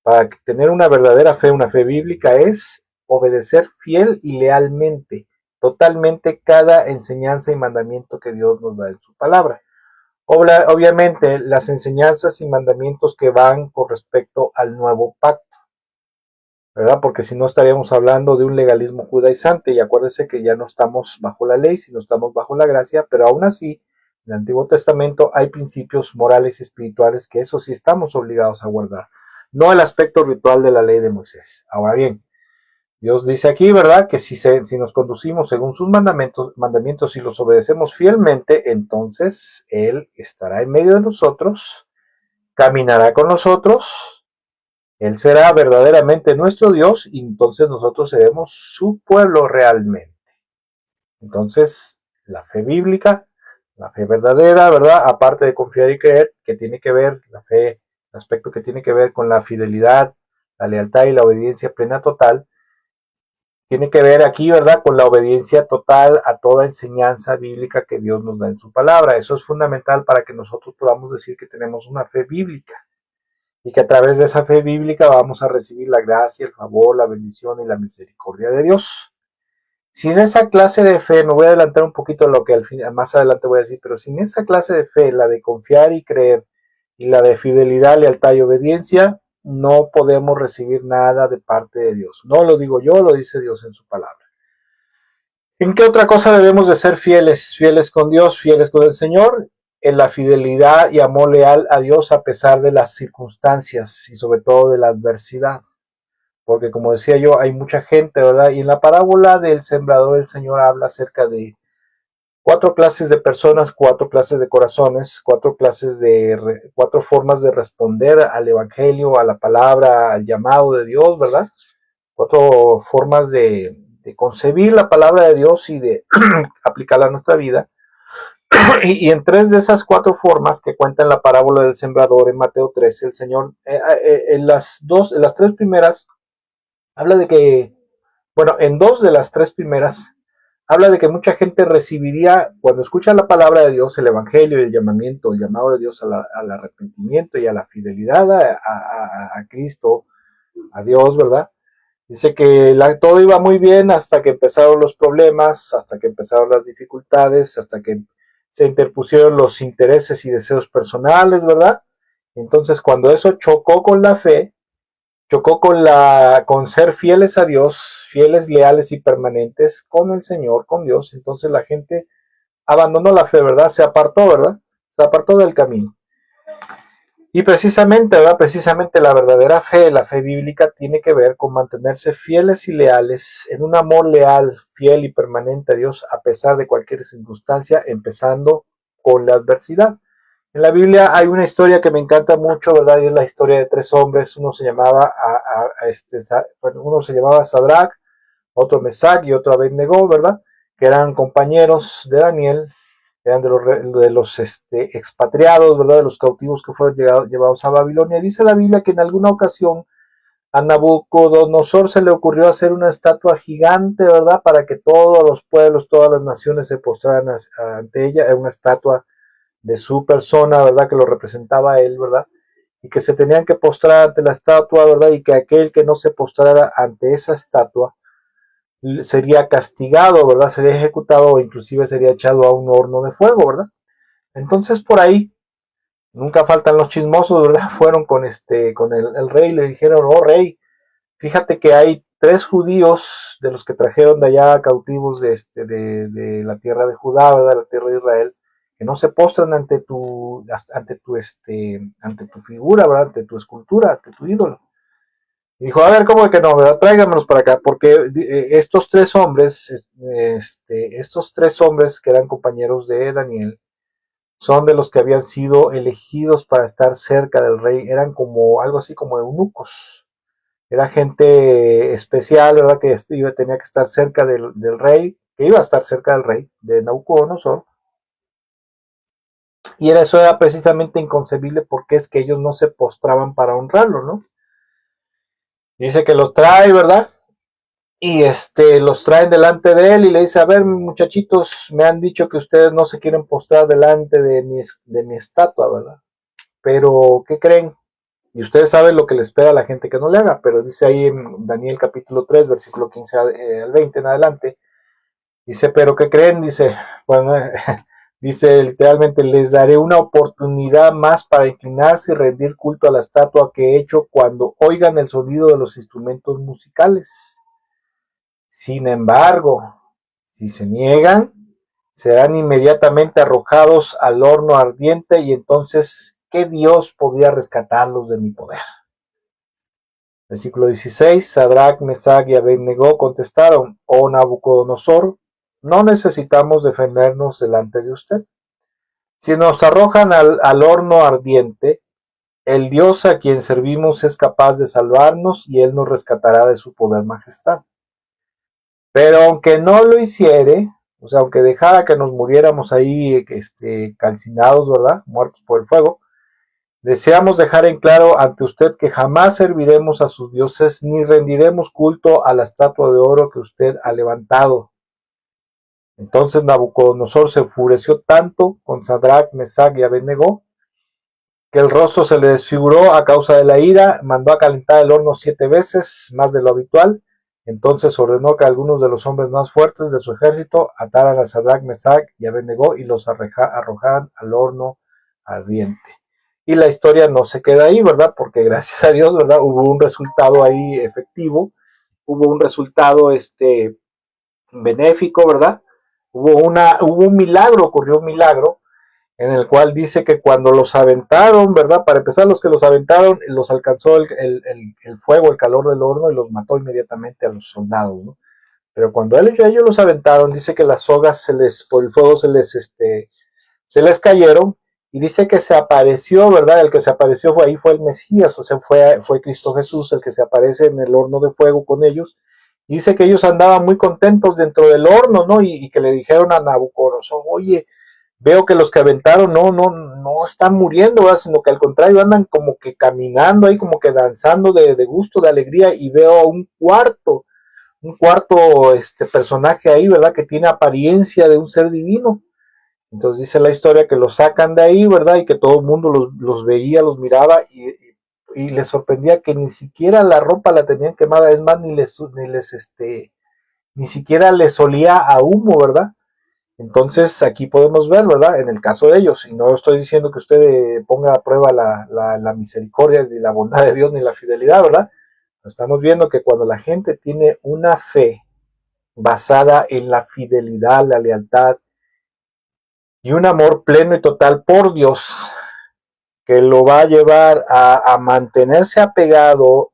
para tener una verdadera fe, una fe bíblica, es obedecer fiel y lealmente, totalmente cada enseñanza y mandamiento que Dios nos da en su palabra. Obviamente, las enseñanzas y mandamientos que van con respecto al nuevo pacto, ¿verdad? Porque si no estaríamos hablando de un legalismo judaizante, y acuérdense que ya no estamos bajo la ley, sino estamos bajo la gracia, pero aún así, en el Antiguo Testamento hay principios morales y espirituales que eso sí estamos obligados a guardar, no el aspecto ritual de la ley de Moisés. Ahora bien, Dios dice aquí, ¿verdad? Que si nos conducimos según sus mandamientos y los obedecemos fielmente, entonces Él estará en medio de nosotros, caminará con nosotros, Él será verdaderamente nuestro Dios y entonces nosotros seremos su pueblo realmente. Entonces, la fe bíblica, la fe verdadera, ¿verdad? Aparte de confiar y creer, que tiene que ver, la fe, el aspecto que tiene que ver con la fidelidad, la lealtad y la obediencia plena total, tiene que ver aquí, ¿verdad?, con la obediencia total a toda enseñanza bíblica que Dios nos da en su palabra. Eso es fundamental para que nosotros podamos decir que tenemos una fe bíblica y que a través de esa fe bíblica vamos a recibir la gracia, el favor, la bendición y la misericordia de Dios. Sin esa clase de fe, me voy a adelantar un poquito a lo que más adelante voy a decir, pero sin esa clase de fe, la de confiar y creer, y la de fidelidad, lealtad y obediencia, no podemos recibir nada de parte de Dios. No lo digo yo, lo dice Dios en su palabra. ¿En qué otra cosa debemos de ser fieles? Fieles con Dios, fieles con el Señor, en la fidelidad y amor leal a Dios a pesar de las circunstancias y sobre todo de la adversidad. Porque como decía yo, hay mucha gente, ¿verdad? Y en la parábola del sembrador el Señor habla acerca de 4 clases de personas, 4 clases de corazones, 4 formas de responder al Evangelio, a la palabra, al llamado de Dios, ¿verdad? 4 formas de concebir la palabra de Dios y de aplicarla a nuestra vida. Y en 3 de esas 4 formas que cuenta en la parábola del sembrador en Mateo 13, el Señor, en las 3 primeras, habla de que, bueno, en 2 de las 3 primeras, habla de que mucha gente recibiría, cuando escucha la palabra de Dios, el evangelio, el llamamiento, el llamado de Dios al arrepentimiento y a la fidelidad a Cristo, a Dios, ¿verdad? Dice que todo iba muy bien hasta que empezaron los problemas, hasta que empezaron las dificultades, hasta que se interpusieron los intereses y deseos personales, ¿verdad? Entonces, cuando eso chocó con la fe, chocó con ser fieles a Dios, fieles, leales y permanentes con el Señor, con Dios, entonces la gente abandonó la fe, ¿verdad? Se apartó, ¿verdad? Se apartó del camino. Y precisamente, ¿verdad? Precisamente la verdadera fe, la fe bíblica, tiene que ver con mantenerse fieles y leales en un amor leal, fiel y permanente a Dios a pesar de cualquier circunstancia, empezando con la adversidad. En la Biblia hay una historia que me encanta mucho, ¿verdad? Y es la historia de 3 hombres. Uno se llamaba Sadrach, otro Mesac y otro Abednego, ¿verdad? Que eran compañeros de Daniel, eran de los expatriados, ¿verdad? De los cautivos que fueron llevados a Babilonia. Dice la Biblia que en alguna ocasión a Nabucodonosor se le ocurrió hacer una estatua gigante, ¿verdad? Para que todos los pueblos, todas las naciones se postraran ante ella. Era una estatua de su persona, ¿verdad? Que lo representaba a él, ¿verdad? Y que se tenían que postrar ante la estatua, ¿verdad? Y que aquel que no se postrara ante esa estatua sería castigado, ¿verdad? Sería ejecutado o inclusive sería echado a un horno de fuego, ¿verdad? Entonces por ahí, nunca faltan los chismosos, ¿verdad? Fueron con el rey, le dijeron, oh rey, fíjate que hay 3 judíos de los que trajeron de allá cautivos de la tierra de Judá, ¿verdad? La tierra de Israel, que no se postran ante tu figura, ¿verdad? Ante tu escultura, ante tu ídolo. Y dijo, a ver, ¿cómo de que no, verdad? Tráigamelos para acá, porque estos 3 hombres, estos 3 hombres que eran compañeros de Daniel, son de los que habían sido elegidos para estar cerca del rey, eran como algo así como eunucos, era gente especial, ¿verdad? Que tenía que estar cerca del rey, que iba a estar cerca del rey, de Nabucodonosor, y eso era precisamente inconcebible porque es que ellos no se postraban para honrarlo, ¿no? Dice que los trae, ¿verdad? Y los traen delante de él y le dice, a ver, muchachitos, me han dicho que ustedes no se quieren postrar delante de mi estatua, ¿verdad? Pero, ¿qué creen? Y ustedes saben lo que le espera a la gente que no le haga, pero dice ahí en Daniel capítulo 3, versículo 15 al 20 en adelante, dice, pero ¿qué creen? Dice, bueno, dice literalmente, les daré una oportunidad más para inclinarse y rendir culto a la estatua que he hecho cuando oigan el sonido de los instrumentos musicales. Sin embargo, si se niegan, serán inmediatamente arrojados al horno ardiente y entonces, ¿qué Dios podría rescatarlos de mi poder? Versículo 16, Sadrach, Mesach y Abednego contestaron, oh Nabucodonosor, no necesitamos defendernos delante de usted. Si nos arrojan al horno ardiente, el Dios a quien servimos es capaz de salvarnos y Él nos rescatará de su poder majestad. Pero aunque no lo hiciere, o sea, aunque dejara que nos muriéramos ahí calcinados, ¿verdad? Muertos por el fuego, deseamos dejar en claro ante usted que jamás serviremos a sus dioses ni rendiremos culto a la estatua de oro que usted ha levantado. Entonces Nabucodonosor se enfureció tanto con Sadrach, Mesach y Abednego que el rostro se le desfiguró a causa de la ira, mandó a calentar el horno 7 veces, más de lo habitual. Entonces ordenó que algunos de los hombres más fuertes de su ejército ataran a Sadrach, Mesach y Abednego y los arrojaran al horno ardiente. Y la historia no se queda ahí, ¿verdad? Porque gracias a Dios, ¿verdad? Hubo un resultado ahí efectivo, hubo un resultado benéfico, ¿verdad? Hubo un milagro, ocurrió un milagro, en el cual dice que cuando los aventaron, ¿verdad? Para empezar, los que los aventaron, los alcanzó el fuego, el calor del horno y los mató inmediatamente a los soldados, ¿no? Pero cuando ellos los aventaron, dice que las sogas por el fuego se les cayeron, y dice que se apareció, ¿verdad? El que se apareció fue el Mesías, o sea, fue Cristo Jesús el que se aparece en el horno de fuego con ellos. Y dice que ellos andaban muy contentos dentro del horno, ¿no? Y que le dijeron a Nabucodonosor, oye, veo que los que aventaron no están muriendo, ¿verdad? Sino que al contrario andan como que caminando ahí, como que danzando de gusto, de alegría, y veo un cuarto personaje ahí, ¿verdad? Que tiene apariencia de un ser divino. Entonces dice la historia que los sacan de ahí, ¿verdad? Y que todo el mundo los veía, los miraba, y les sorprendía que ni siquiera la ropa la tenían quemada, es más, ni siquiera les olía a humo, ¿verdad? Entonces aquí podemos ver, ¿verdad? En el caso de ellos, y no estoy diciendo que usted ponga a prueba la misericordia ni la bondad de Dios ni la fidelidad, ¿verdad? Estamos viendo que cuando la gente tiene una fe basada en la fidelidad, la lealtad y un amor pleno y total por Dios, que lo va a llevar a mantenerse apegado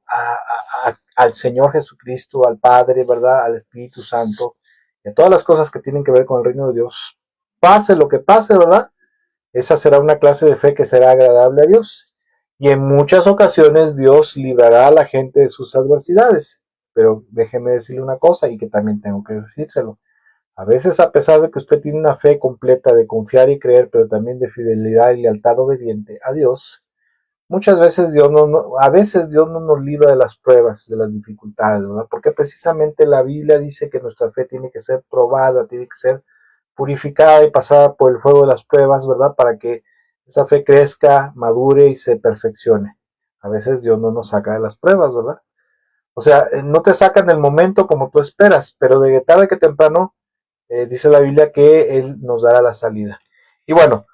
al Señor Jesucristo, al Padre, ¿verdad? Al Espíritu Santo, y a todas las cosas que tienen que ver con el reino de Dios. Pase lo que pase, ¿verdad? Esa será una clase de fe que será agradable a Dios. Y en muchas ocasiones Dios librará a la gente de sus adversidades. Pero déjeme decirle una cosa, y que también tengo que decírselo. A veces, a pesar de que usted tiene una fe completa de confiar y creer, pero también de fidelidad y lealtad obediente a Dios, muchas veces a veces Dios no nos libra de las pruebas, de las dificultades, ¿verdad? Porque precisamente la Biblia dice que nuestra fe tiene que ser probada, tiene que ser purificada y pasada por el fuego de las pruebas, ¿verdad? Para que esa fe crezca, madure y se perfeccione. A veces Dios no nos saca de las pruebas, ¿verdad? O sea, no te saca en el momento como tú esperas, pero de tarde que temprano dice la Biblia que Él nos dará la salida. Y bueno,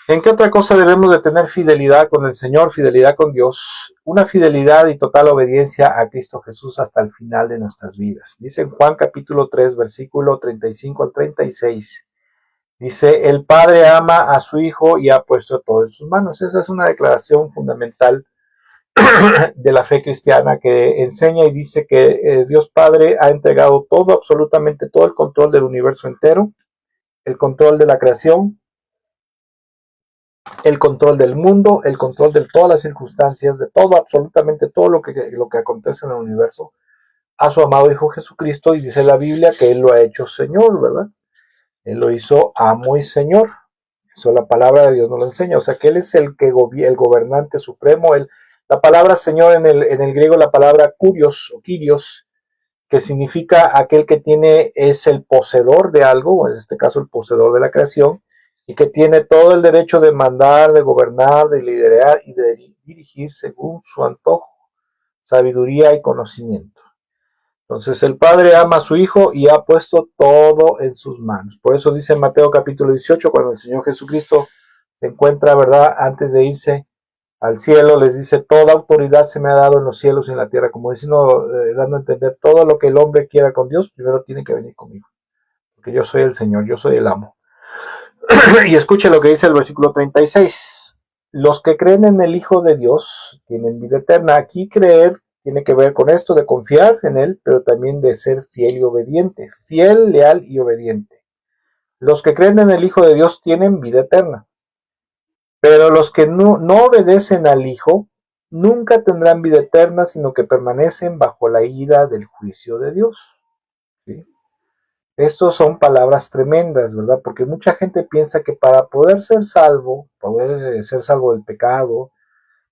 ¿en qué otra cosa debemos de tener fidelidad con el Señor, fidelidad con Dios? Una fidelidad y total obediencia a Cristo Jesús hasta el final de nuestras vidas. Dice en Juan capítulo 3, versículo 35 al 36. Dice, el Padre ama a su Hijo y ha puesto todo en sus manos. Esa es una declaración fundamental de la fe cristiana, que enseña y dice que Dios Padre ha entregado todo, absolutamente todo el control del universo entero, el control de la creación, el control del mundo, el control de todas las circunstancias, de todo, absolutamente todo lo que acontece en el universo, a su amado Hijo Jesucristo, y dice la Biblia que Él lo ha hecho Señor, ¿verdad? Él lo hizo amo y Señor. Eso la palabra de Dios nos lo enseña. O sea que Él es el gobernante supremo. La palabra Señor en el griego, la palabra kurios o kyrios, que significa aquel que es el poseedor de algo, en este caso el poseedor de la creación, y que tiene todo el derecho de mandar, de gobernar, de liderar y de dirigir según su antojo, sabiduría y conocimiento. Entonces el Padre ama a su Hijo y ha puesto todo en sus manos. Por eso dice en Mateo capítulo 18, cuando el Señor Jesucristo se encuentra, ¿verdad?, antes de irse al cielo, les dice, toda autoridad se me ha dado en los cielos y en la tierra, como diciendo, dando a entender, todo lo que el hombre quiera con Dios, primero tiene que venir conmigo, porque yo soy el Señor, yo soy el amo. Y escuche lo que dice el versículo 36. Los que creen en el Hijo de Dios tienen vida eterna. Aquí creer tiene que ver con esto de confiar en Él, pero también de ser fiel y obediente. Fiel, leal y obediente. Los que creen en el Hijo de Dios tienen vida eterna. Pero los que no obedecen al Hijo nunca tendrán vida eterna, sino que permanecen bajo la ira del juicio de Dios. ¿Sí? Estos son palabras tremendas, ¿verdad? Porque mucha gente piensa que para poder ser salvo del pecado,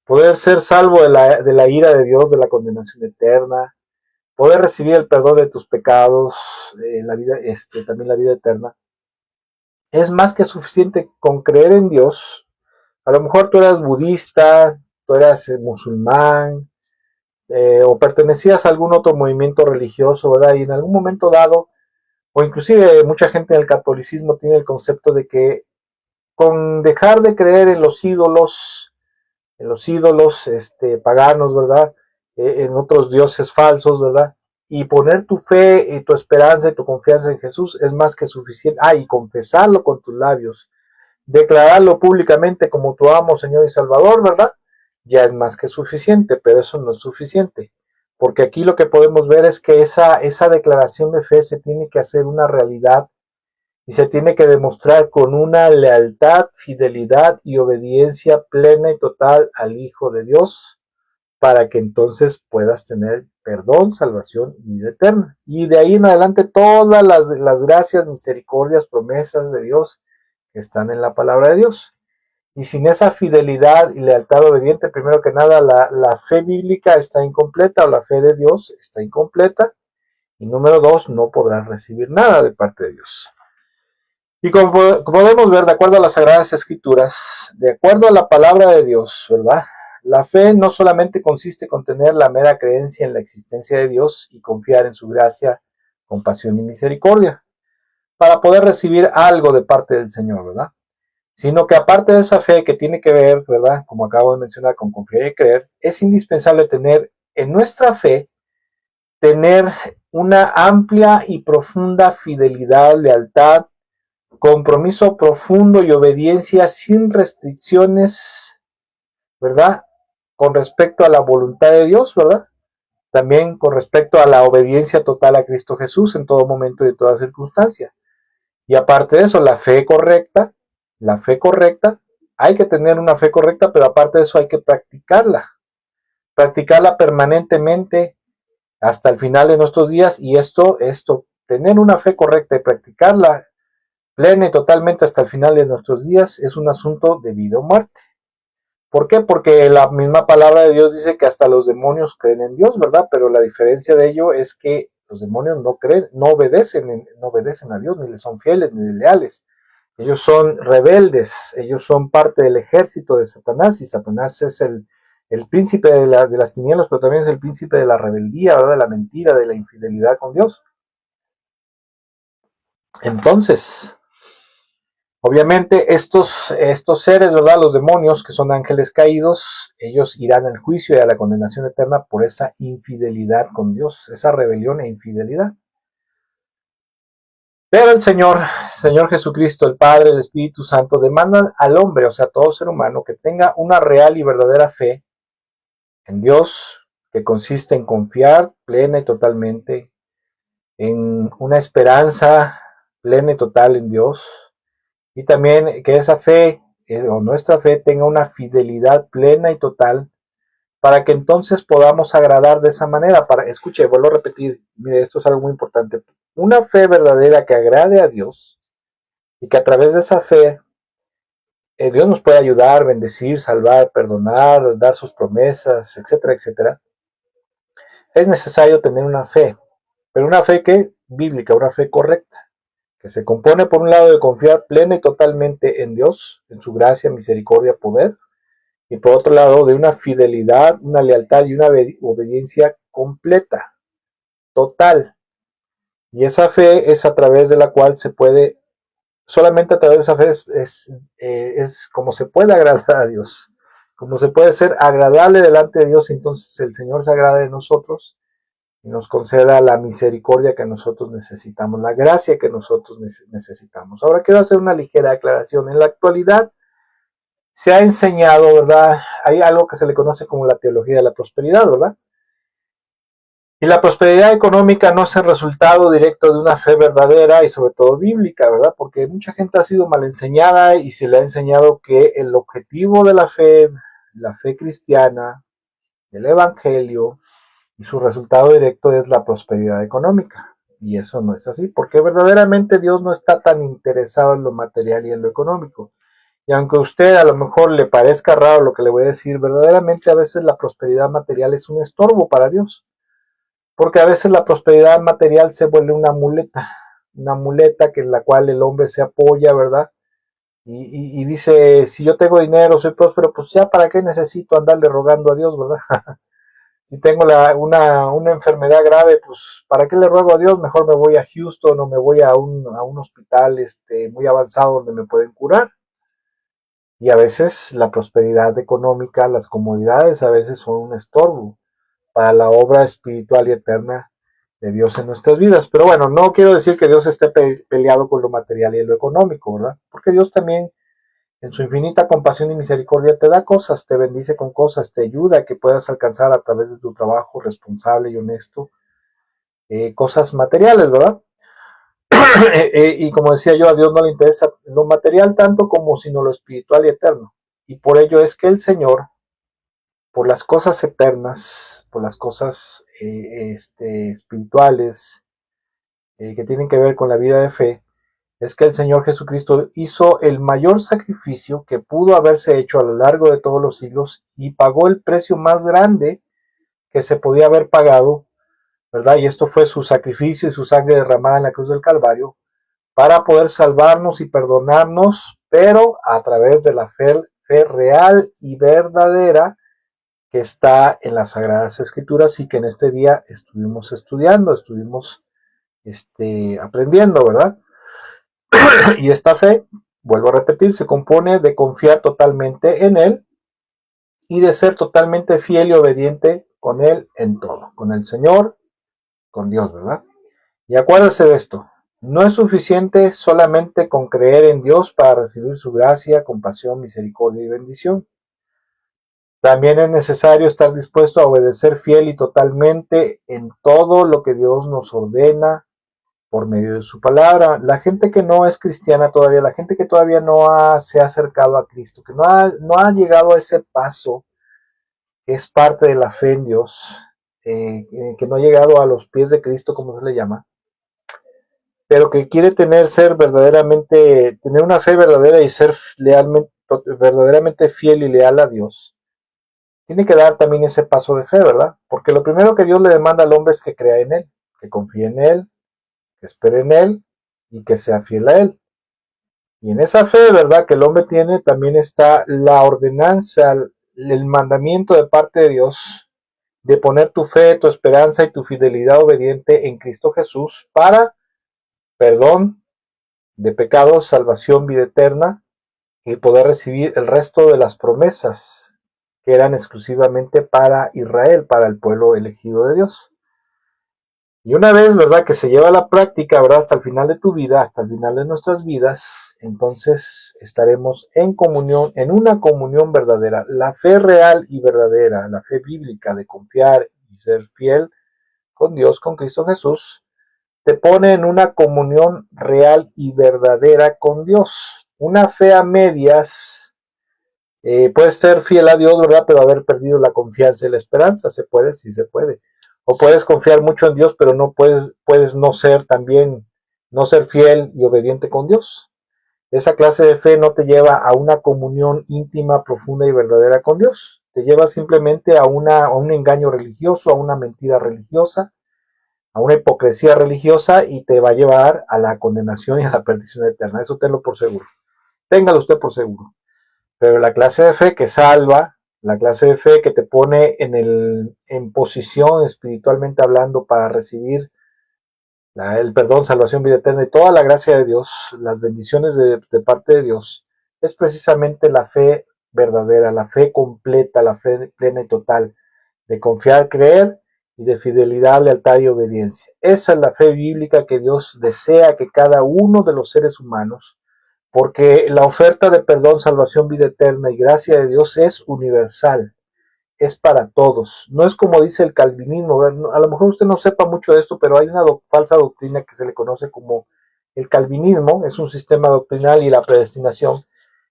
poder ser salvo de la ira de Dios, de la condenación eterna, poder recibir el perdón de tus pecados, la vida, también la vida eterna, es más que suficiente con creer en Dios. A lo mejor tú eras budista, tú eras musulmán, o pertenecías a algún otro movimiento religioso, ¿verdad? Y en algún momento dado, o inclusive mucha gente del catolicismo tiene el concepto de que con dejar de creer en los ídolos, en los ídolos paganos, ¿verdad? En otros dioses falsos, ¿verdad? Y poner tu fe y tu esperanza y tu confianza en Jesús es más que suficiente. Y confesarlo con tus labios, declararlo públicamente como tu amo, Señor y Salvador, ¿verdad? Ya es más que suficiente, pero eso no es suficiente. Porque aquí lo que podemos ver es que esa declaración de fe se tiene que hacer una realidad y se tiene que demostrar con una lealtad, fidelidad y obediencia plena y total al Hijo de Dios, para que entonces puedas tener perdón, salvación y vida eterna. Y de ahí en adelante todas las gracias, misericordias, promesas de Dios que están en la palabra de Dios. Y sin esa fidelidad y lealtad obediente, primero que nada, la fe bíblica está incompleta o la fe de Dios está incompleta. Y número dos, no podrás recibir nada de parte de Dios. Y como podemos ver, de acuerdo a las Sagradas Escrituras, de acuerdo a la palabra de Dios, ¿verdad? La fe no solamente consiste en tener la mera creencia en la existencia de Dios y confiar en su gracia, compasión y misericordia, para poder recibir algo de parte del Señor, ¿verdad? Sino que aparte de esa fe que tiene que ver, ¿verdad? Como acabo de mencionar, con confiar y creer, es indispensable tener en nuestra fe, tener una amplia y profunda fidelidad, lealtad, compromiso profundo y obediencia sin restricciones, ¿verdad? Con respecto a la voluntad de Dios, ¿verdad? También con respecto a la obediencia total a Cristo Jesús en todo momento y en toda circunstancia. Y aparte de eso, la fe correcta, hay que tener una fe correcta, pero aparte de eso hay que practicarla permanentemente hasta el final de nuestros días. Y esto, tener una fe correcta y practicarla plena y totalmente hasta el final de nuestros días es un asunto de vida o muerte. ¿Por qué? Porque la misma palabra de Dios dice que hasta los demonios creen en Dios, ¿verdad? Pero la diferencia de ello es que los demonios no creen, no obedecen a Dios, ni le son fieles, ni leales. Ellos son rebeldes, ellos son parte del ejército de Satanás, y Satanás es el príncipe de las tinieblas, pero también es el príncipe de la rebeldía, ¿verdad? De la mentira, de la infidelidad con Dios. Entonces, obviamente estos seres, ¿verdad? Los demonios, que son ángeles caídos, ellos irán al juicio y a la condenación eterna por esa infidelidad con Dios, esa rebelión e infidelidad. Pero el Señor Jesucristo, el Padre, el Espíritu Santo, demandan al hombre, o sea, a todo ser humano, que tenga una real y verdadera fe en Dios, que consiste en confiar plena y totalmente, en una esperanza plena y total en Dios, y también que esa fe o nuestra fe tenga una fidelidad plena y total, para que entonces podamos agradar de esa manera. Escuche, vuelvo a repetir, mire, esto es algo muy importante. Una fe verdadera que agrade a Dios y que a través de esa fe Dios nos puede ayudar, bendecir, salvar, perdonar, dar sus promesas, etcétera, etcétera. Es necesario tener una fe, pero una fe que bíblica, una fe correcta, que se compone por un lado de confiar plena y totalmente en Dios, en su gracia, misericordia, poder, y por otro lado de una fidelidad, una lealtad y una obediencia completa, total. Y esa fe es a través de la cual se puede, solamente a través de esa fe es como se puede agradar a Dios, como se puede ser agradable delante de Dios. Entonces el Señor se agrade de nosotros y nos conceda la misericordia que nosotros necesitamos, la gracia que nosotros necesitamos. Ahora quiero hacer una ligera aclaración. En la actualidad se ha enseñado, ¿verdad? Hay algo que se le conoce como la teología de la prosperidad, ¿verdad? Y la prosperidad económica no es el resultado directo de una fe verdadera y sobre todo bíblica, ¿verdad? Porque mucha gente ha sido mal enseñada y se le ha enseñado que el objetivo de la fe cristiana, el evangelio y su resultado directo es la prosperidad económica. Y eso no es así, porque verdaderamente Dios no está tan interesado en lo material y en lo económico. Y aunque a usted a lo mejor le parezca raro lo que le voy a decir, verdaderamente a veces la prosperidad material es un estorbo para Dios. Porque a veces la prosperidad material se vuelve una muleta que en la cual el hombre se apoya, ¿verdad? Y dice, si yo tengo dinero, soy próspero, pues ya para qué necesito andarle rogando a Dios, ¿verdad? Si tengo una enfermedad grave, pues ¿para qué le ruego a Dios? Mejor me voy a Houston o me voy a un hospital muy avanzado donde me pueden curar. Y a veces la prosperidad económica, las comodidades a veces son un estorbo para la obra espiritual y eterna de Dios en nuestras vidas. Pero bueno, no quiero decir que Dios esté peleado con lo material y lo económico, ¿verdad? Porque Dios también, en su infinita compasión y misericordia, te da cosas, te bendice con cosas, te ayuda a que puedas alcanzar a través de tu trabajo responsable y honesto cosas materiales, ¿verdad? Y como decía yo, a Dios no le interesa lo material tanto como sino lo espiritual y eterno. Y por ello es que el Señor, por las cosas eternas, por las cosas espirituales que tienen que ver con la vida de fe, es que el Señor Jesucristo hizo el mayor sacrificio que pudo haberse hecho a lo largo de todos los siglos y pagó el precio más grande que se podía haber pagado, ¿verdad? Y esto fue su sacrificio y su sangre derramada en la cruz del Calvario para poder salvarnos y perdonarnos, pero a través de la fe real y verdadera que está en las Sagradas Escrituras y que en este día estuvimos estudiando, estuvimos aprendiendo, ¿verdad? Y esta fe, vuelvo a repetir, se compone de confiar totalmente en Él y de ser totalmente fiel y obediente con Él en todo, con el Señor, con Dios, ¿verdad? Y acuérdese de esto, no es suficiente solamente con creer en Dios para recibir su gracia, compasión, misericordia y bendición. También es necesario estar dispuesto a obedecer fiel y totalmente en todo lo que Dios nos ordena por medio de su palabra. La gente que no es cristiana todavía, la gente que todavía se ha acercado a Cristo, que no ha llegado a ese paso, que es parte de la fe en Dios, que no ha llegado a los pies de Cristo, como se le llama, pero que quiere ser verdaderamente, tener una fe verdadera y ser verdaderamente fiel y leal a Dios, tiene que dar también ese paso de fe, ¿verdad? Porque lo primero que Dios le demanda al hombre es que crea en Él, que confíe en Él, que espere en Él y que sea fiel a Él. Y en esa fe, ¿verdad?, que el hombre tiene, también está la ordenanza, el mandamiento de parte de Dios de poner tu fe, tu esperanza y tu fidelidad obediente en Cristo Jesús para perdón de pecados, salvación, vida eterna y poder recibir el resto de las promesas que eran exclusivamente para Israel, para el pueblo elegido de Dios. Y una vez, ¿verdad?, que se lleva a la práctica, ¿verdad?, hasta el final de tu vida, hasta el final de nuestras vidas, entonces estaremos en comunión, en una comunión verdadera. La fe real y verdadera, la fe bíblica de confiar y ser fiel con Dios, con Cristo Jesús, te pone en una comunión real y verdadera con Dios. Una fe a medias, puedes ser fiel a Dios, ¿verdad?, pero haber perdido la confianza y la esperanza. Se puede, sí se puede. O puedes confiar mucho en Dios, pero no puedes no ser también, no ser fiel y obediente con Dios. Esa clase de fe no te lleva a una comunión íntima, profunda y verdadera con Dios. Te lleva simplemente a un engaño religioso, a una mentira religiosa, a una hipocresía religiosa y te va a llevar a la condenación y a la perdición eterna. Eso tenlo por seguro. Téngalo usted por seguro. Pero la clase de fe que salva, la clase de fe que te pone en posición espiritualmente hablando para recibir el perdón, salvación, vida eterna y toda la gracia de Dios, las bendiciones de parte de Dios, es precisamente la fe verdadera, la fe completa, la fe plena y total, de confiar, creer y de fidelidad, lealtad y obediencia. Esa es la fe bíblica que Dios desea que cada uno de los seres humanos, porque la oferta de perdón, salvación, vida eterna y gracia de Dios es universal, es para todos. No es como dice el calvinismo. A lo mejor usted no sepa mucho de esto, pero hay una falsa doctrina que se le conoce como el calvinismo, es un sistema doctrinal y la predestinación,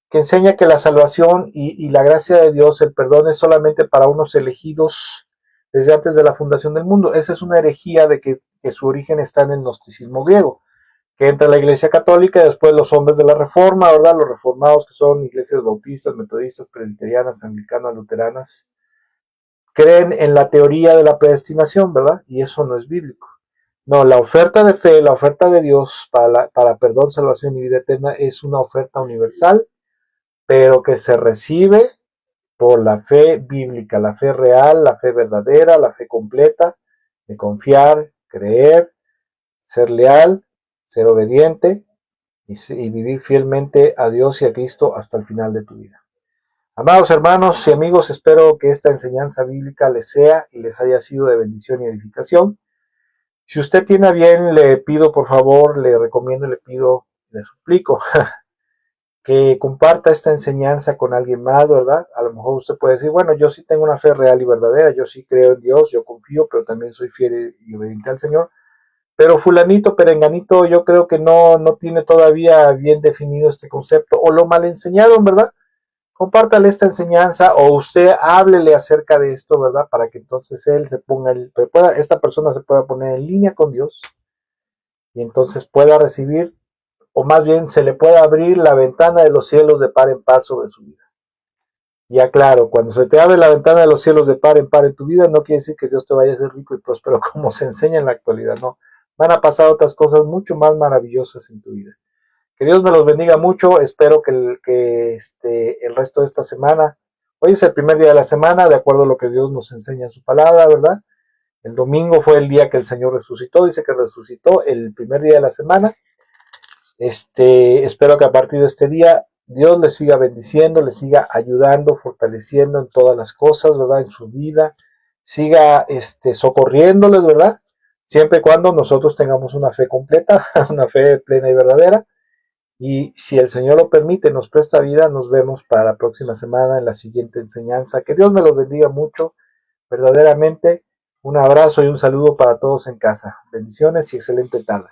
que enseña que la salvación y la gracia de Dios, el perdón, es solamente para unos elegidos desde antes de la fundación del mundo. Esa es una herejía de que su origen está en el gnosticismo griego, que entra la Iglesia Católica y después los hombres de la Reforma, ¿verdad? Los reformados, que son iglesias bautistas, metodistas, presbiterianas, anglicanas, luteranas, creen en la teoría de la predestinación, ¿verdad? Y eso no es bíblico. No, la oferta de fe, la oferta de Dios para perdón, salvación y vida eterna es una oferta universal, pero que se recibe por la fe bíblica, la fe real, la fe verdadera, la fe completa, de confiar, creer, ser leal, ser obediente y vivir fielmente a Dios y a Cristo hasta el final de tu vida. Amados hermanos y amigos, espero que esta enseñanza bíblica les sea y les haya sido de bendición y edificación. Si usted tiene a bien, le pido por favor, le recomiendo, le pido, le suplico que comparta esta enseñanza con alguien más, ¿verdad? A lo mejor usted puede decir, bueno, yo sí tengo una fe real y verdadera, yo sí creo en Dios, yo confío, pero también soy fiel y obediente al Señor. Pero fulanito, perenganito, yo creo que no tiene todavía bien definido este concepto, o lo mal enseñaron, ¿verdad? Compártale esta enseñanza o usted háblele acerca de esto, ¿verdad? Para que entonces él se ponga, esta persona se pueda poner en línea con Dios y entonces pueda recibir, o más bien se le pueda abrir la ventana de los cielos de par en par sobre su vida. Ya claro, cuando se te abre la ventana de los cielos de par en tu vida, no quiere decir que Dios te vaya a hacer rico y próspero como se enseña en la actualidad, no. Van a pasar otras cosas mucho más maravillosas en tu vida. Que Dios me los bendiga mucho. Espero que el resto de esta semana, hoy es el primer día de la semana, de acuerdo a lo que Dios nos enseña en su palabra, ¿verdad? El domingo fue el día que el Señor resucitó, dice que resucitó el primer día de la semana. Espero que a partir de este día Dios les siga bendiciendo, les siga ayudando, fortaleciendo en todas las cosas, ¿verdad? En su vida, siga socorriéndoles, ¿verdad? Siempre y cuando nosotros tengamos una fe completa, una fe plena y verdadera. Y si el Señor lo permite, nos presta vida, nos vemos para la próxima semana en la siguiente enseñanza. Que Dios me los bendiga mucho, verdaderamente. Un abrazo y un saludo para todos en casa. Bendiciones y excelente tarde.